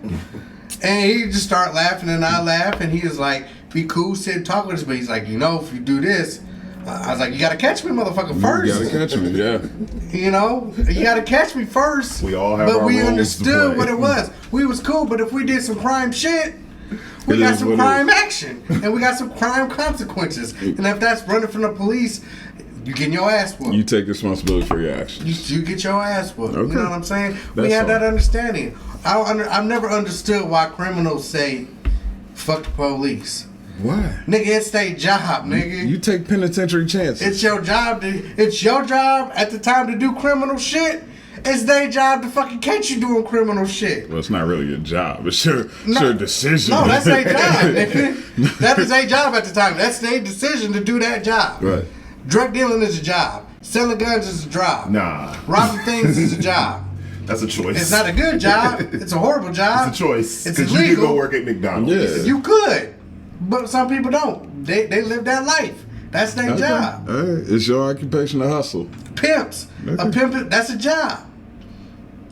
And he just start laughing and I laugh, and he was like, be cool, sit talk with us, but he's like, if you do this, I was like, you gotta catch me, motherfucker, first. You gotta catch me, yeah. You gotta catch me first. We all have but our we roles understood to play. what it was. We was cool, but if we did some crime shit, we got some crime action, and we got some crime consequences. And if that's running from the police, you getting your ass whooped. You take responsibility for your actions. You get your ass whooped. Okay. You know what I'm saying? We That's had that all. understanding. I've never understood why criminals say, fuck the police. Why? Nigga, it's their job, nigga. You take penitentiary chances. It's your job at the time to do criminal shit. It's their job to fucking catch you doing criminal shit. Well, it's not really your job. It's your decision. No, that's their job, nigga. That is their job at the time. That's their decision to do that job. Right. Drug dealing is a job. Selling guns is a job. Nah. Robbing things is a job. That's a choice. It's not a good job. It's a horrible job. It's a choice. It's Because you illegal. could go work at McDonald's. Yeah. You could, but some people don't. They live that life. That's their job. All right. It's your occupation to hustle. Pimps. Okay. A pimp, that's a job.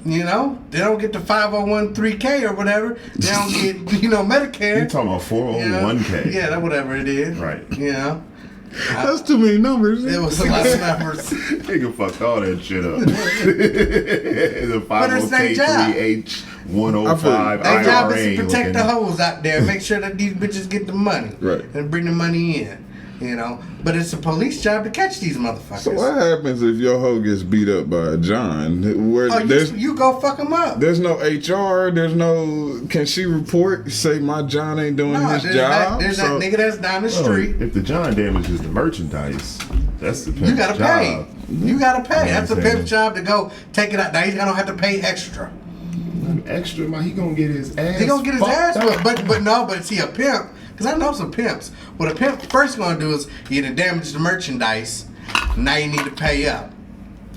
They don't get the 501(k) or whatever. They don't get, Medicare. You're talking about 401k. Yeah, that whatever it is. Right. That's too many numbers. It was a lot of numbers. Nigga fucked all that shit up. The But it's their job. 501k3H 105 Their job is IRA. to protect the hoes out there, make sure that these bitches get the money. Right. And bring the money in. But it's a police job to catch these motherfuckers. So what happens if your hoe gets beat up by a John? Where you go fuck them up. There's no HR. There's no. Can she report? Say my John ain't doing his job. There's that nigga that's down the street. If the John damages the merchandise, that's the pimp's You gotta job. pay. You gotta pay. You know That's a what I'm pimp's job to go take it out. Now he's gonna have to pay extra. Extra, man, he gonna get his ass. He gonna get his ass fucked whipped. up. But see, a pimp, because I know some pimps. What a pimp first gonna do is he done damage the merchandise. Now you need to pay up.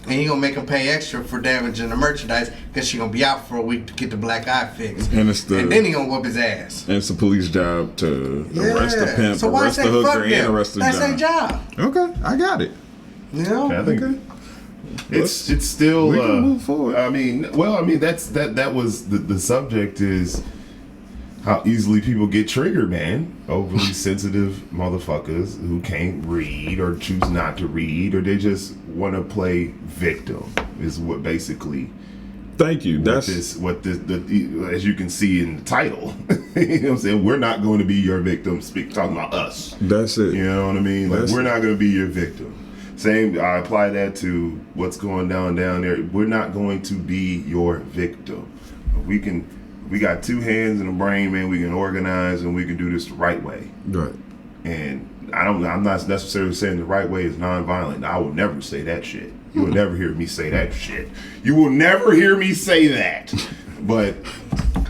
And he gonna make him pay extra for damaging the merchandise because she gonna be out for a week to get the black eye fixed. And then he gonna whoop his ass. And it's the police job to arrest the pimp, So why arrest say the hooker, fuck and them? arrest the That's John. their job. Okay, I got it. I think Okay. it's still. We can move forward. That was the subject is how easily people get triggered, man. Overly sensitive motherfuckers who can't read or choose not to read, or they just want to play victim. Is what basically. Thank you. As you can see in the title, you know what I'm saying? We're not going to be your victim. Talking about us. That's it. You know what I mean? Like, we're not going to be your victim. Same. I apply that to what's going down there. We're not going to be your victim. We got two hands and a brain, man. We can organize and we can do this the right way. Right. And I'm not necessarily saying the right way is nonviolent. I will never say that shit. You will never hear me say that shit. You will never hear me say that. But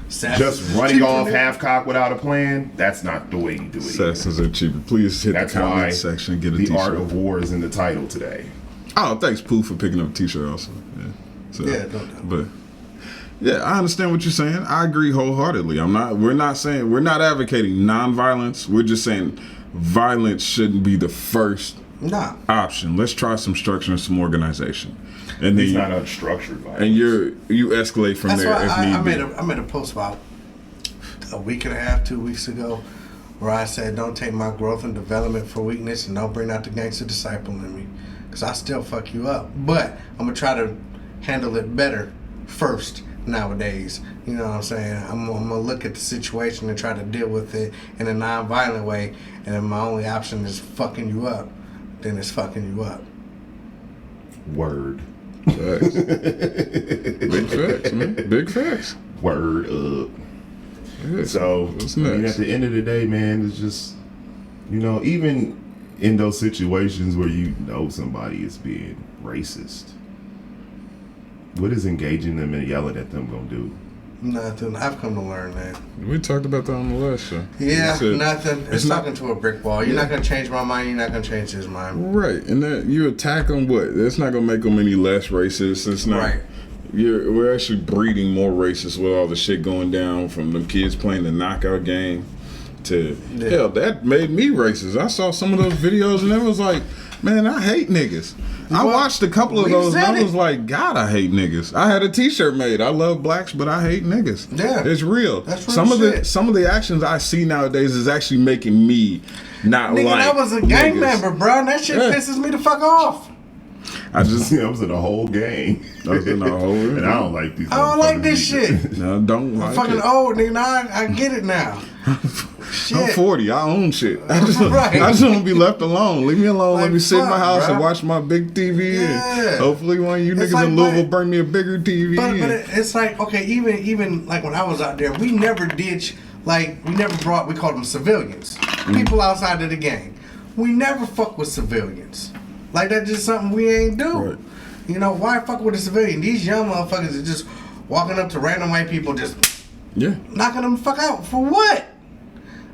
just running off half-cock without a plan, that's not the way you do it. Assassins are cheaper. Please hit the comment section and get a t-shirt. The Art of War is in the title today. Oh, thanks, Pooh, for picking up a t-shirt also. Yeah. So, yeah, no doubt. But yeah, I understand what you're saying. I agree wholeheartedly. We're not advocating nonviolence. We're just saying violence shouldn't be the first option. Let's try some structure and some organization. And it's not unstructured violence. And you escalate from there if need be. I made a post about a week and a half, 2 weeks ago, where I said, don't take my growth and development for weakness, and don't bring out the gangster disciple in me, because I still fuck you up. But I'm going to try to handle it better first nowadays. You know what I'm saying? I'm going to look at the situation and try to deal with it in a non-violent way, and if my only option is fucking you up, then it's fucking you up. Word. Facts. Big facts, man. Big facts. Word up. Yeah. So, what's I mean, next? at the end of the day, man, it's just, even in those situations where somebody is being racist, what is engaging them and yelling at them gonna do? Nothing. I've come to learn that. We talked about that on the last show. Yeah, said, nothing. It's talking to a brick wall. You're not going to change my mind. You're not going to change his mind. Right. And then you attack them, what? It's not going to make them any less racist. It's not. Right. We're actually breeding more racists with all the shit going down, from them kids playing the knockout game to, hell, that made me racist. I saw some of those videos and it was like, man, I hate niggas. I watched a couple of those and I was like, God, I hate niggas. I had a t-shirt made. I love blacks, but I hate niggas. Yeah. It's real. That's real some of the actions I see nowadays is actually making me not like that was a gang niggas. member, bro. And that shit pisses me the fuck off. I was in the whole gang. And I don't like these. I don't like this shit. No, don't like I'm fucking it. old, nigga. Now I get it now. Shit. I'm 40. I own shit. I just Right. want to be left alone. Leave me alone. Like, Let me sit in my fuck, house bro. and watch my big TV. Yeah. And hopefully one of you It's niggas like, in Louisville bring me a bigger TV. But it's like, okay, even like when I was out there, we never brought, we called them civilians. People outside of the gang. We never fuck with civilians. Like, that's just something we ain't do. Right. Why fuck with a civilian? These young motherfuckers are just walking up to random white people, just knocking them the fuck out. For what?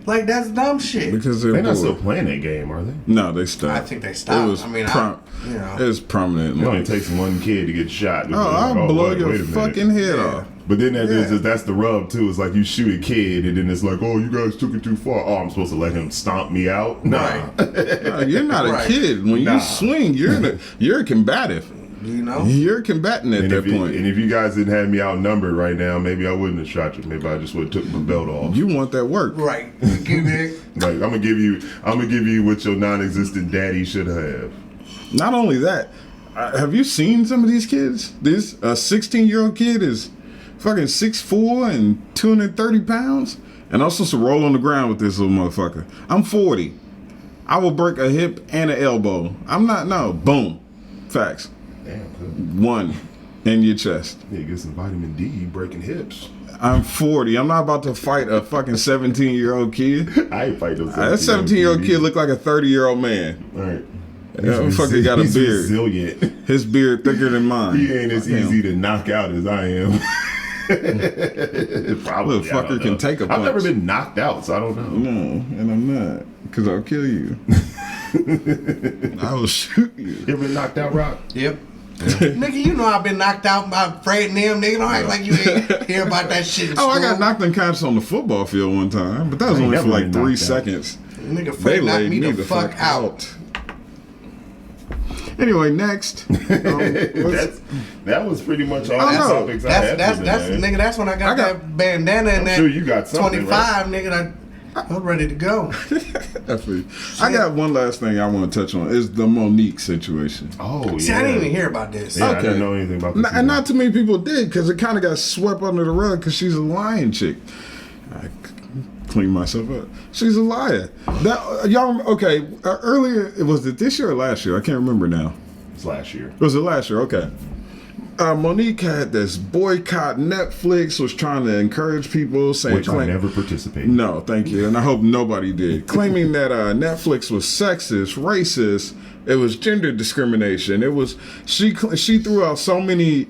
Like, that's dumb shit. Because they're not still playing that game, are they? No, they stopped. I think they stopped. It was it was prominent. It only takes one kid to get shot. I'll blow your fucking head off. But then that's the rub too. It's like you shoot a kid and then it's like, oh, you guys took it too far. Oh, I'm supposed to let him stomp me out? Nah. No, you're not a kid. When you swing, you're a combative. You're combating at that point. And if you guys didn't have me outnumbered right now, maybe I wouldn't have shot you. Maybe I just would have took my belt off. You want that work, right? Give me. Like, I'm gonna give you what your non-existent daddy should have. Not only that, have you seen some of these kids? This 16-year-old kid is fucking 6'4" and 230 pounds, and I'm supposed to roll on the ground with this little motherfucker. I'm 40. I will break a hip and an elbow. I'm not. No. Boom. Facts. Damn, one in your chest. Yeah, get some vitamin D, breaking hips. I'm 40. I'm not about to fight a fucking 17-year-old kid. I ain't fighting no 17-year-old That 17-year-old kid look like a 30-year-old man. All right. That motherfucker got a he's beard. Resilient. His beard thicker than mine. He ain't as easy to knock out as I am. Probably. Motherfucker can take a punch. I've never been knocked out, so I don't know. No, and I'm not. Because I'll kill you. I will shoot you. You ever been knocked out, Rock? Yep. Nigga, you know I've been knocked out by Fred and them. Nigga, don't act like you ain't hear about that shit in school. I got knocked unconscious on the football field one time, but that was only for like 3 seconds. Nigga, Fred knocked me the fuck out. Anyway, next. That was pretty much all the topics I had. Nigga, that's when I got that bandana and that sure you got 25, right? nigga. I'm ready to go. I got one last thing I want to touch on is the Monique situation. Oh, yeah. See, I didn't even hear about this. Yeah, okay. I didn't know anything about this. And not too many people did because it kind of got swept under the rug because she's a lying chick. clean myself up. She's a liar. That y'all okay? Earlier, was it this year or last year? I can't remember now. It's last year. Was it last year? Okay. Monique had this boycott. Netflix was trying to encourage people, saying, Which I never participated. No, thank you, and I hope nobody did. Claiming that Netflix was sexist, racist. It was gender discrimination. It was she threw out so many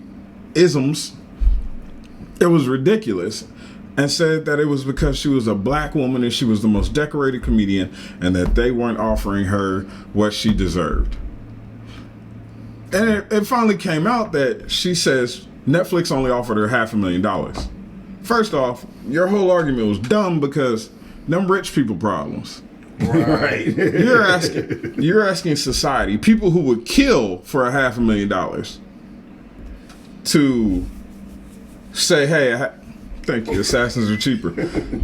isms. It was ridiculous, and said that it was because she was a black woman and she was the most decorated comedian, and that they weren't offering her what she deserved. And it finally came out that she says Netflix only offered her $500,000. First off, your whole argument was dumb because them rich people problems. Right. You're asking society, people who would kill for $500,000, to say, hey, thank you, assassins are cheaper.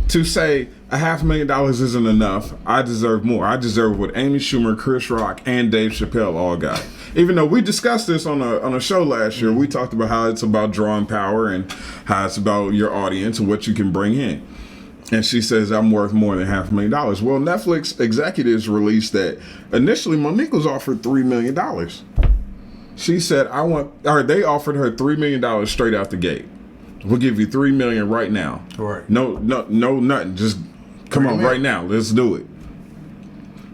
To say $500,000 isn't enough, I deserve more. I deserve what Amy Schumer, Chris Rock, and Dave Chappelle all got. Even though we discussed this on a show last year, we talked about how it's about drawing power and how it's about your audience and what you can bring in. And she says, I'm worth more than $500,000. Well, Netflix executives released that initially Monique was offered $3 million. She said, they offered her $3 million straight out the gate. We'll give you $3 million right now. Right. No, nothing. Just come on right now. Let's do it.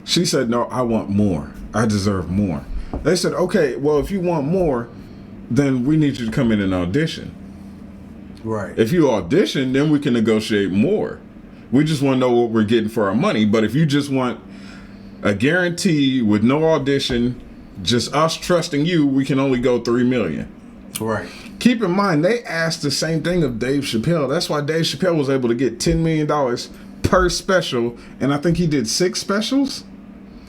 She said, no, I want more. I deserve more. They said, okay, well, if you want more, then we need you to come in and audition. Right. If you audition, then we can negotiate more. We just want to know what we're getting for our money. But if you just want a guarantee with no audition, just us trusting you, we can only go $3 million. Right. Keep in mind, they asked the same thing of Dave Chappelle. That's why Dave Chappelle was able to get $10 million per special, and I think he did 6 specials?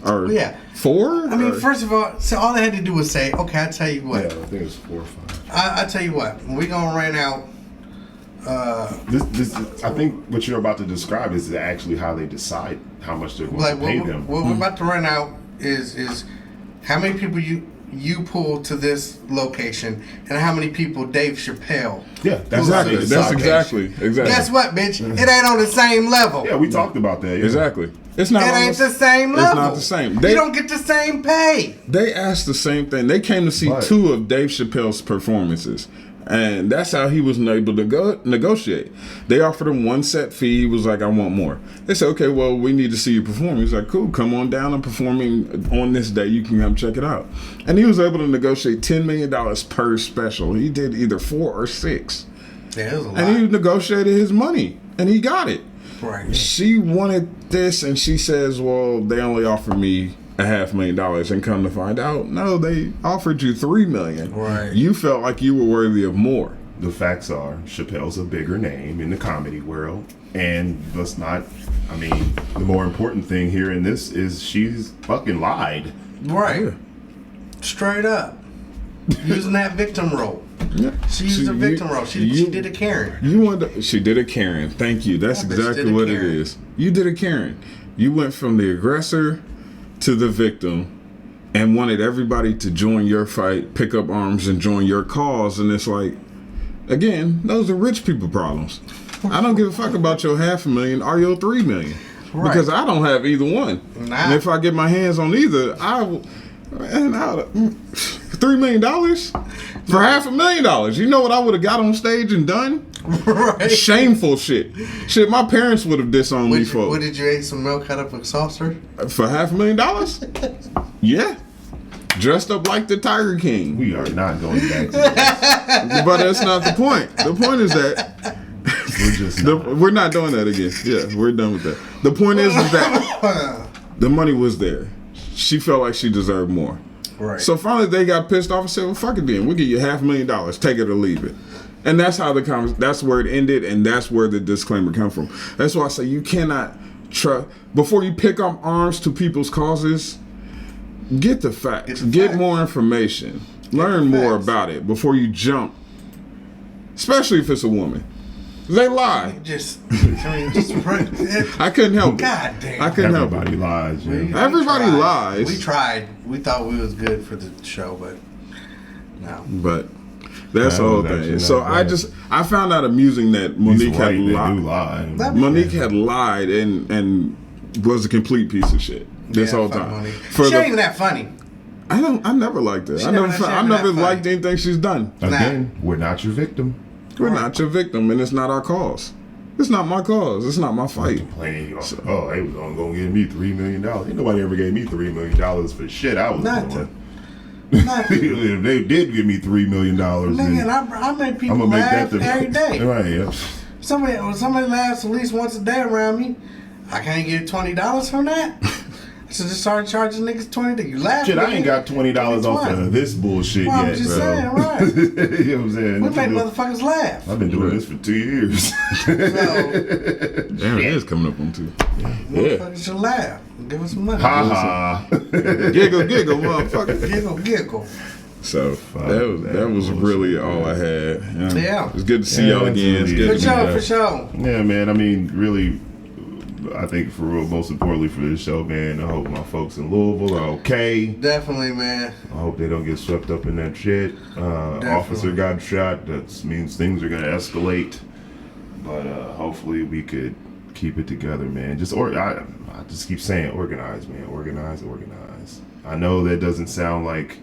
Or 4? I mean, first of all, so all they had to do was say, okay, I tell you what. Yeah, I think it was 4 or 5. I tell you what, we're going to rent out. This I think what you're about to describe is actually how they decide how much they're going to pay them. What we're about to rent out is how many people you pull to this location and how many people Dave Chappelle. Yeah, that's exactly. Guess what, bitch? It ain't on the same level. Yeah, we talked about that. Yeah. Exactly. It's not. It ain't the same level. It's not the same. You don't get the same pay. They asked the same thing. They came to see 2 of Dave Chappelle's performances. And that's how he was able to negotiate. They offered him 1 set fee. He was like, I want more. They said, okay, well, we need to see you perform. He was like, cool, come on down. I'm performing on this day. You can come check it out. And he was able to negotiate $10 million per special. He did either 4 or 6. Yeah, it was a lot. And he negotiated his money. And he got it. Right. She wanted this, and she says, well, they only offered me $500,000, and come to find out, no, they offered you $3 million. Right. You felt like you were worthy of more. The facts are, Chappelle's a bigger name in the comedy world, and let's not. I mean, the more important thing here in this is she's fucking lied. Right. Yeah. Straight up. Using that victim role. Yeah. She used a victim role. She did a Karen. She did a Karen. Thank you. That's exactly what it is. You did a Karen. You went from the aggressor to the victim and wanted everybody to join your fight, pick up arms, and join your cause. And it's like, again, those are rich people problems. I don't give a fuck about your $500,000 or your $3 million. Right. Because I don't have either one. Nah. And if I get my hands on either, $3 million for $500,000. You know what I would have got on stage and done? Right. Shameful shit. Shit, my parents would have disowned me for. What did you eat some milk out of a saucer? For $500,000? Yeah. Dressed up like the Tiger King. We are not going back to this. But that's not the point. The point is that we're not doing that again. Yeah, we're done with that. The point is that the money was there. She felt like she deserved more. Right. So finally they got pissed off and said, well, fuck it then. We'll give you $500,000. Take it or leave it. And that's how that's where it ended, and that's where the disclaimer comes from. That's why I say you cannot trust. Before you pick up arms to people's causes, get the facts. Get more information. Learn more about it before you jump. Especially if it's a woman. They lie. I couldn't help it. God damn. I couldn't help it. Everybody lies. Yeah. Everybody lies. We tried. We thought we was good for the show, but no. But That's the whole thing. So I found out amusing that Monique had lied. Monique had lied and was a complete piece of shit this whole time. She ain't even that funny. I never liked her. I never liked anything she's done. Again, we're not your victim. We're not your victim, and it's not our cause. It's not my cause. It's not my fight. Complaining, oh, they was gonna give me $3 million. Ain't nobody ever gave me $3 million for shit I was doing. If they did give me $3 million, nigga, I make people laugh every day. Right, yeah. Somebody laughs at least once a day around me. I can't get $20 from that. So just start charging niggas $20. You laugh. Shit, I ain't got $20 off of this bullshit yet. I'm just saying, right? You know what I'm saying? We make motherfuckers laugh. I've been doing this for 2 years. Damn, it is coming up on 2. Motherfuckers should laugh. Give us some money. Ha ha. Giggle, motherfucker. Giggle. So that was really all I had. Yeah. It's good to see y'all again. For sure. Yeah, man. I mean, really, I think for real, most importantly for this show, man, I hope my folks in Louisville are okay. Definitely, man. I hope they don't get swept up in that shit. Officer got shot. That means things are gonna escalate. But hopefully we could keep it together, man. I just keep saying organize, man. Organize. I know that doesn't sound like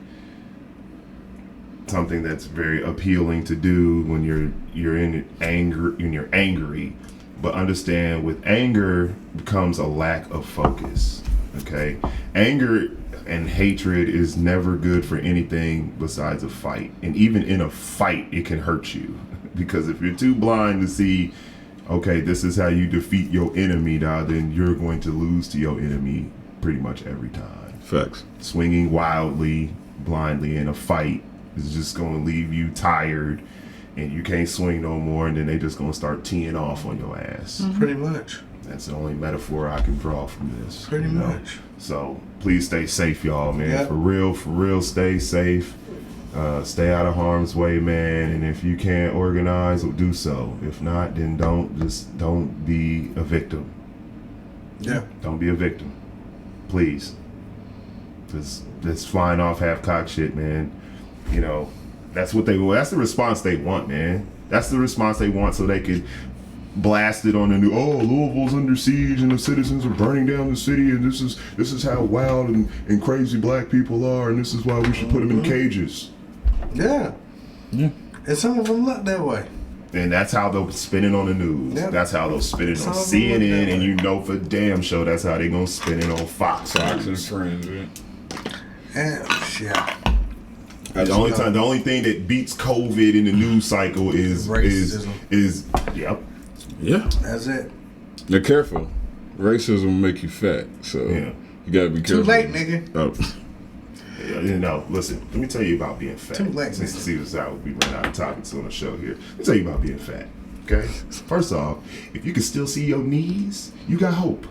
something that's very appealing to do when you're in anger, when you're angry. But understand, with anger becomes a lack of focus. Okay, anger and hatred is never good for anything besides a fight. And even in a fight, it can hurt you because if you're too blind to see, okay, this is how you defeat your enemy, then you're going to lose to your enemy pretty much every time. Facts. Swinging wildly, blindly in a fight is just going to leave you tired. And you can't swing no more, and then they just gonna start teeing off on your ass. Mm-hmm. Pretty much. That's the only metaphor I can draw from this. Pretty much. So please stay safe, y'all, man. Yep. For real, stay safe. Stay out of harm's way, man. And if you can't organize, do so. If not, then don't be a victim. Yeah. Don't be a victim, please. This flying off half-cocked shit, man. You know. That's the response they want, man. That's the response they want so they could blast it on the new, Louisville's under siege and the citizens are burning down the city and this is how wild and crazy black people are and this is why we should put them in cages. Yeah. And some of them look that way. And that's how they'll spin it on the news. Yep. That's how they'll spin it on CNN, and you know for damn sure that's how they're going to spin it on Fox. Fox and Friends, And shit. The only thing that beats COVID in the news cycle is racism. Yep. Yeah. That's it. Now careful. Racism will make you fat, so you gotta be careful. Too late, nigga. Oh. Listen, let me tell you about being fat. Too late. Since see this out, we run out of topics on the show here. Let me tell you about being fat. Okay? First off, if you can still see your knees, you got hope.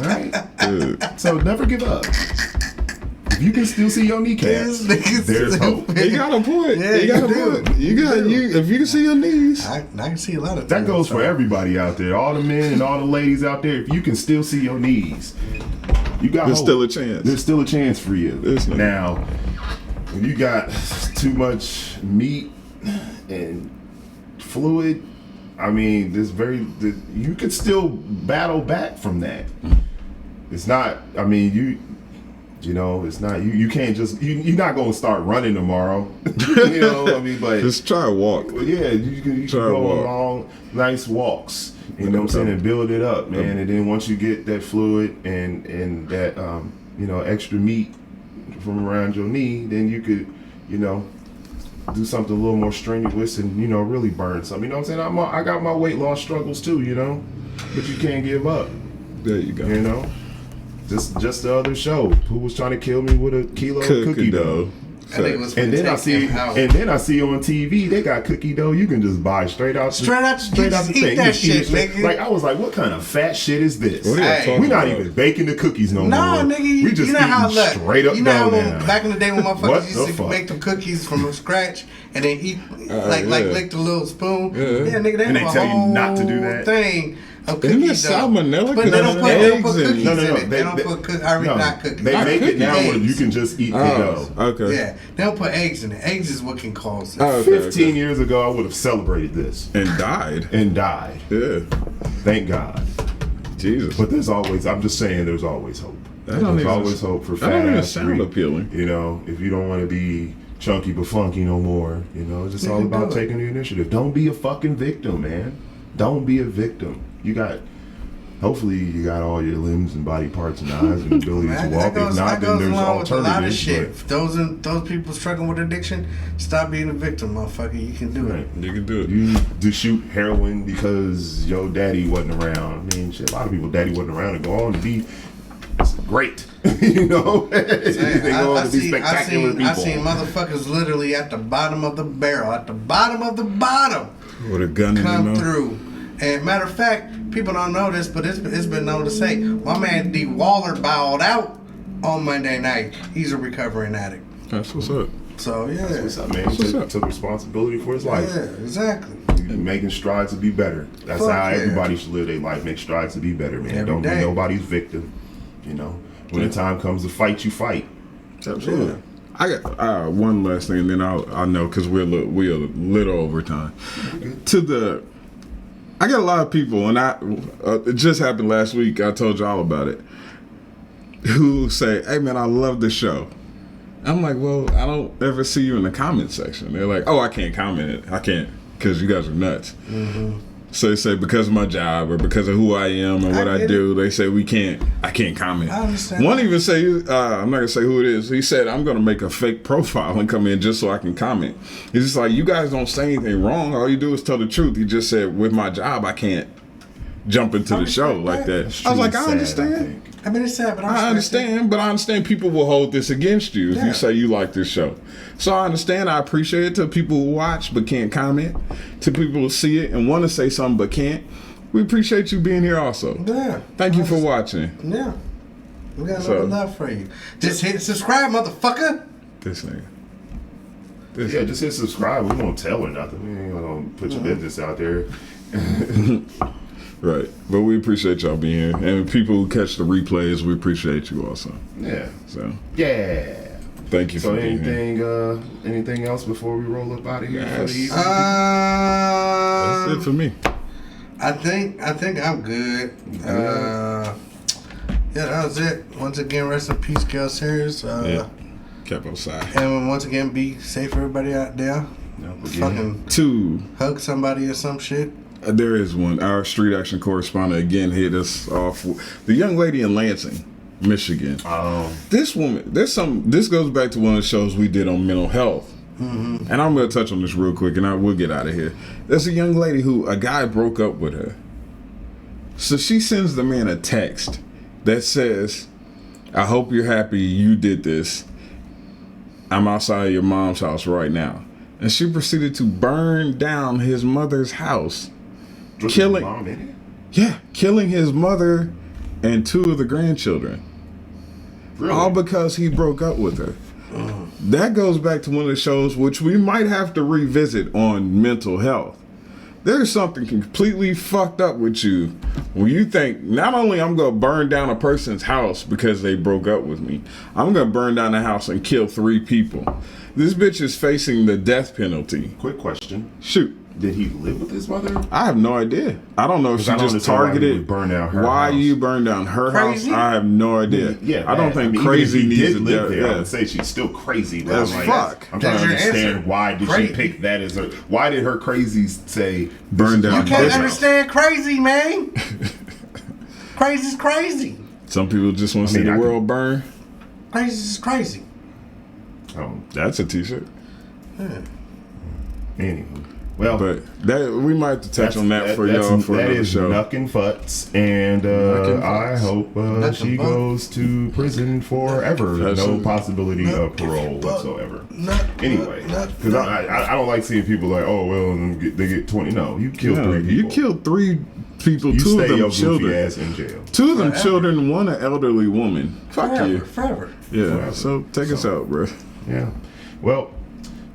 Right? Good. So never give up. If you can still see your kneecaps, there's hope. You got a point. Yeah, you got a point. If you can see your knees. I can see a lot of that goes for everybody out there. All the men and all the ladies out there. If you can still see your knees, you got There's hope. still a chance. There's still a chance for you. Now, when you got too much meat and fluid, I mean, you could still battle back from that. It's not, I mean, it's not, you can't just, you're not going to start running tomorrow. You know, I mean, but. Just try to walk. Yeah, you can go long, nice walks. You know what I'm saying? And build it up, man. And then once you get that fluid and that, extra meat from around your knee, then you could, do something a little more strenuous and, really burn something. You know what I'm saying? I got my weight loss struggles too, but you can't give up. There you go. Just the other show, who was trying to kill me with a kilo of cookie dough. And then I see on TV they got cookie dough you can just buy straight out the thing. That shit, nigga. Like I was like, what kind of fat shit is this? We're not even baking the cookies no more. Nigga, we just eating straight up dough now. Back in the day when motherfuckers used to make the cookies from scratch and then eat lick the little spoon. Yeah, nigga, they tell you not to do that thing of Isn't cookie it dough. salmonella? But they don't put Eggs cookies and- No, in no, it. They don't put cookies. Not cookies. They make it now where Eggs. you can just eat the dough. Okay. Yeah, they don't put eggs in it. Eggs is what can cause it. Oh, okay, 15 okay. years ago, I would have celebrated this And died. and died. Yeah. Thank God. Jesus. But there's always, I'm just saying, there's always hope. That don't There's even- always hope for that fat don't even ass sound street. appealing. You know, if you don't want to be chunky but funky no more, you know, it's just You all can about do it. taking the initiative. Don't be a fucking victim, man. Don't be a victim. Hopefully you got all your limbs and body parts and eyes and ability to walk. If not, then there's along with a lot of alternatives. shit. If those people struggling with addiction, stop being a victim, motherfucker. You can do Right. it. You can do it. You to shoot heroin because your daddy wasn't around. I mean, shit, a lot of people daddy wasn't around and go on to be great. You know? They go on to be spectacular people. I seen motherfuckers literally at the bottom of the barrel, at the bottom of the bottom, With a gun in your come mouth. through. And matter of fact, people don't know this, but it's been known to say, my man D. Waller bowed out on Monday night. He's a recovering addict. That's what's up. So yeah, What's up, man? He What's took, up? took responsibility for his life. yeah, exactly. He's making strides to be better. That's Fuck how yeah. everybody should live their life. Make strides to be better, man. Every Don't day. be nobody's victim. You know, when the time comes to fight, you fight. Absolutely. I got one last thing, and then I'll know because we're a little over time. I got a lot of people, and it just happened last week. I told y'all about it. Who say, "Hey man, I love the show." I'm like, well, I don't ever see you in the comment section. They're like, oh, I can't comment it. I can't because you guys are nuts. Mm-hmm. So they say because of my job or because of who I am and what I do, they say I can't comment. I understand. One even say, I'm not gonna say who it is. He said, I'm gonna make a fake profile and come in just so I can comment. He's just like, you guys don't say anything wrong. All you do is tell the truth. He just said, with my job, I can't jump into the show like that. I was like, I understand. I mean, it's sad, but I understand, but I understand people will hold this against you if you say you like this show. So I understand, I appreciate it to people who watch but can't comment, to people who see it and want to say something but can't. We appreciate you being here also. Yeah. Thank you for watching. Yeah. We got no love for you. Just hit subscribe, motherfucker. This nigga. Yeah, just hit subscribe. We won't tell her nothing. We ain't gonna put your business out there. Right. But we appreciate y'all being here. And people who catch the replays, we appreciate you also. Yeah. So, Yeah. thank you So for being here. anything else before we roll up out of here for the evening? That's it for me. I think I'm good. Yeah, that was it. Once again, rest in peace, Gail Sears. Kept outside. And once again, be safe, everybody out there. Fucking Two. hug somebody or some shit. There is one. Our street action correspondent again hit us off. The young lady in Lansing, Michigan. This woman, this goes back to one of the shows we did on mental health. Mm-hmm. And I'm going to touch on this real quick and we'll get out of here. There's a young lady who a guy broke up with her. So she sends the man a text that says, I hope you're happy you did this. I'm outside your mom's house right now. And she proceeded to burn down his mother's house. Killing his mother and two of the grandchildren. Really? All because he broke up with her. That goes back to one of the shows which we might have to revisit on mental health. There's something completely fucked up with you when you think, not only I'm going to burn down a person's house because they broke up with me, I'm going to burn down the house and kill 3 people. This bitch is facing the death penalty. Quick question. Shoot. Did he live with his mother? I have no idea. I don't know if she just targeted. Burn down her why house. you burn down her Crazy? house? I have no idea. Yeah, I don't think even crazy if he needs did to live there. I Yeah. would say she's still crazy. But As I'm fuck. I'm trying to That's your understand answer. why did Crazy. she pick that as her? Why did her crazies say Burn down You my can't house. understand crazy, man. Crazy's crazy. Some people just want to see mean, the I world burn. Crazy's crazy. That's a t-shirt. Anywho, well, But that we might have to touch on that for y'all for that another is show. Knuckin' Futz, and Knuckin' I Futz. hope Knuckin' she Fuck. goes to prison forever. That's No it. possibility of parole whatsoever. Anyway, because I don't like seeing people like, oh well, they get 20. No, you killed 3 people. You killed 3 people. You 2 stay of them your goofy children. ass in jail. 2 of them children. 1 an elderly woman. Fuck you. Forever. Yeah. Forever. So take us out, bro. Yeah. Well,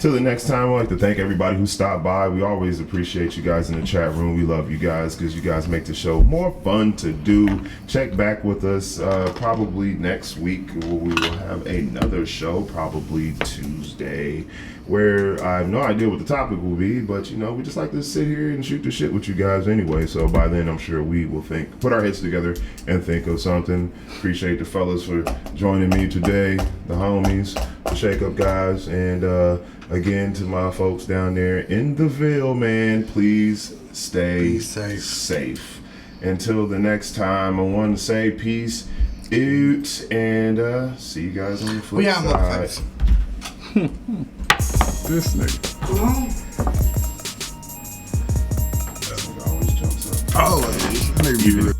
Till the next time, I'd like to thank everybody who stopped by. We always appreciate you guys in the chat room. We love you guys because you guys make the show more fun to do. Check back with us probably next week where we will have another show, probably Tuesday, where I have no idea what the topic will be, but you know, we just like to sit here and shoot the shit with you guys anyway. So by then, I'm sure we will put our heads together and think of something. Appreciate the fellas for joining me today, the homies, the Shake Up guys, and again, to my folks down there in the Ville, man, please stay safe. Until the next time, I want to say peace out, and see you guys on the flip side. This nigga. That nigga always jumps up. Oh, this nigga.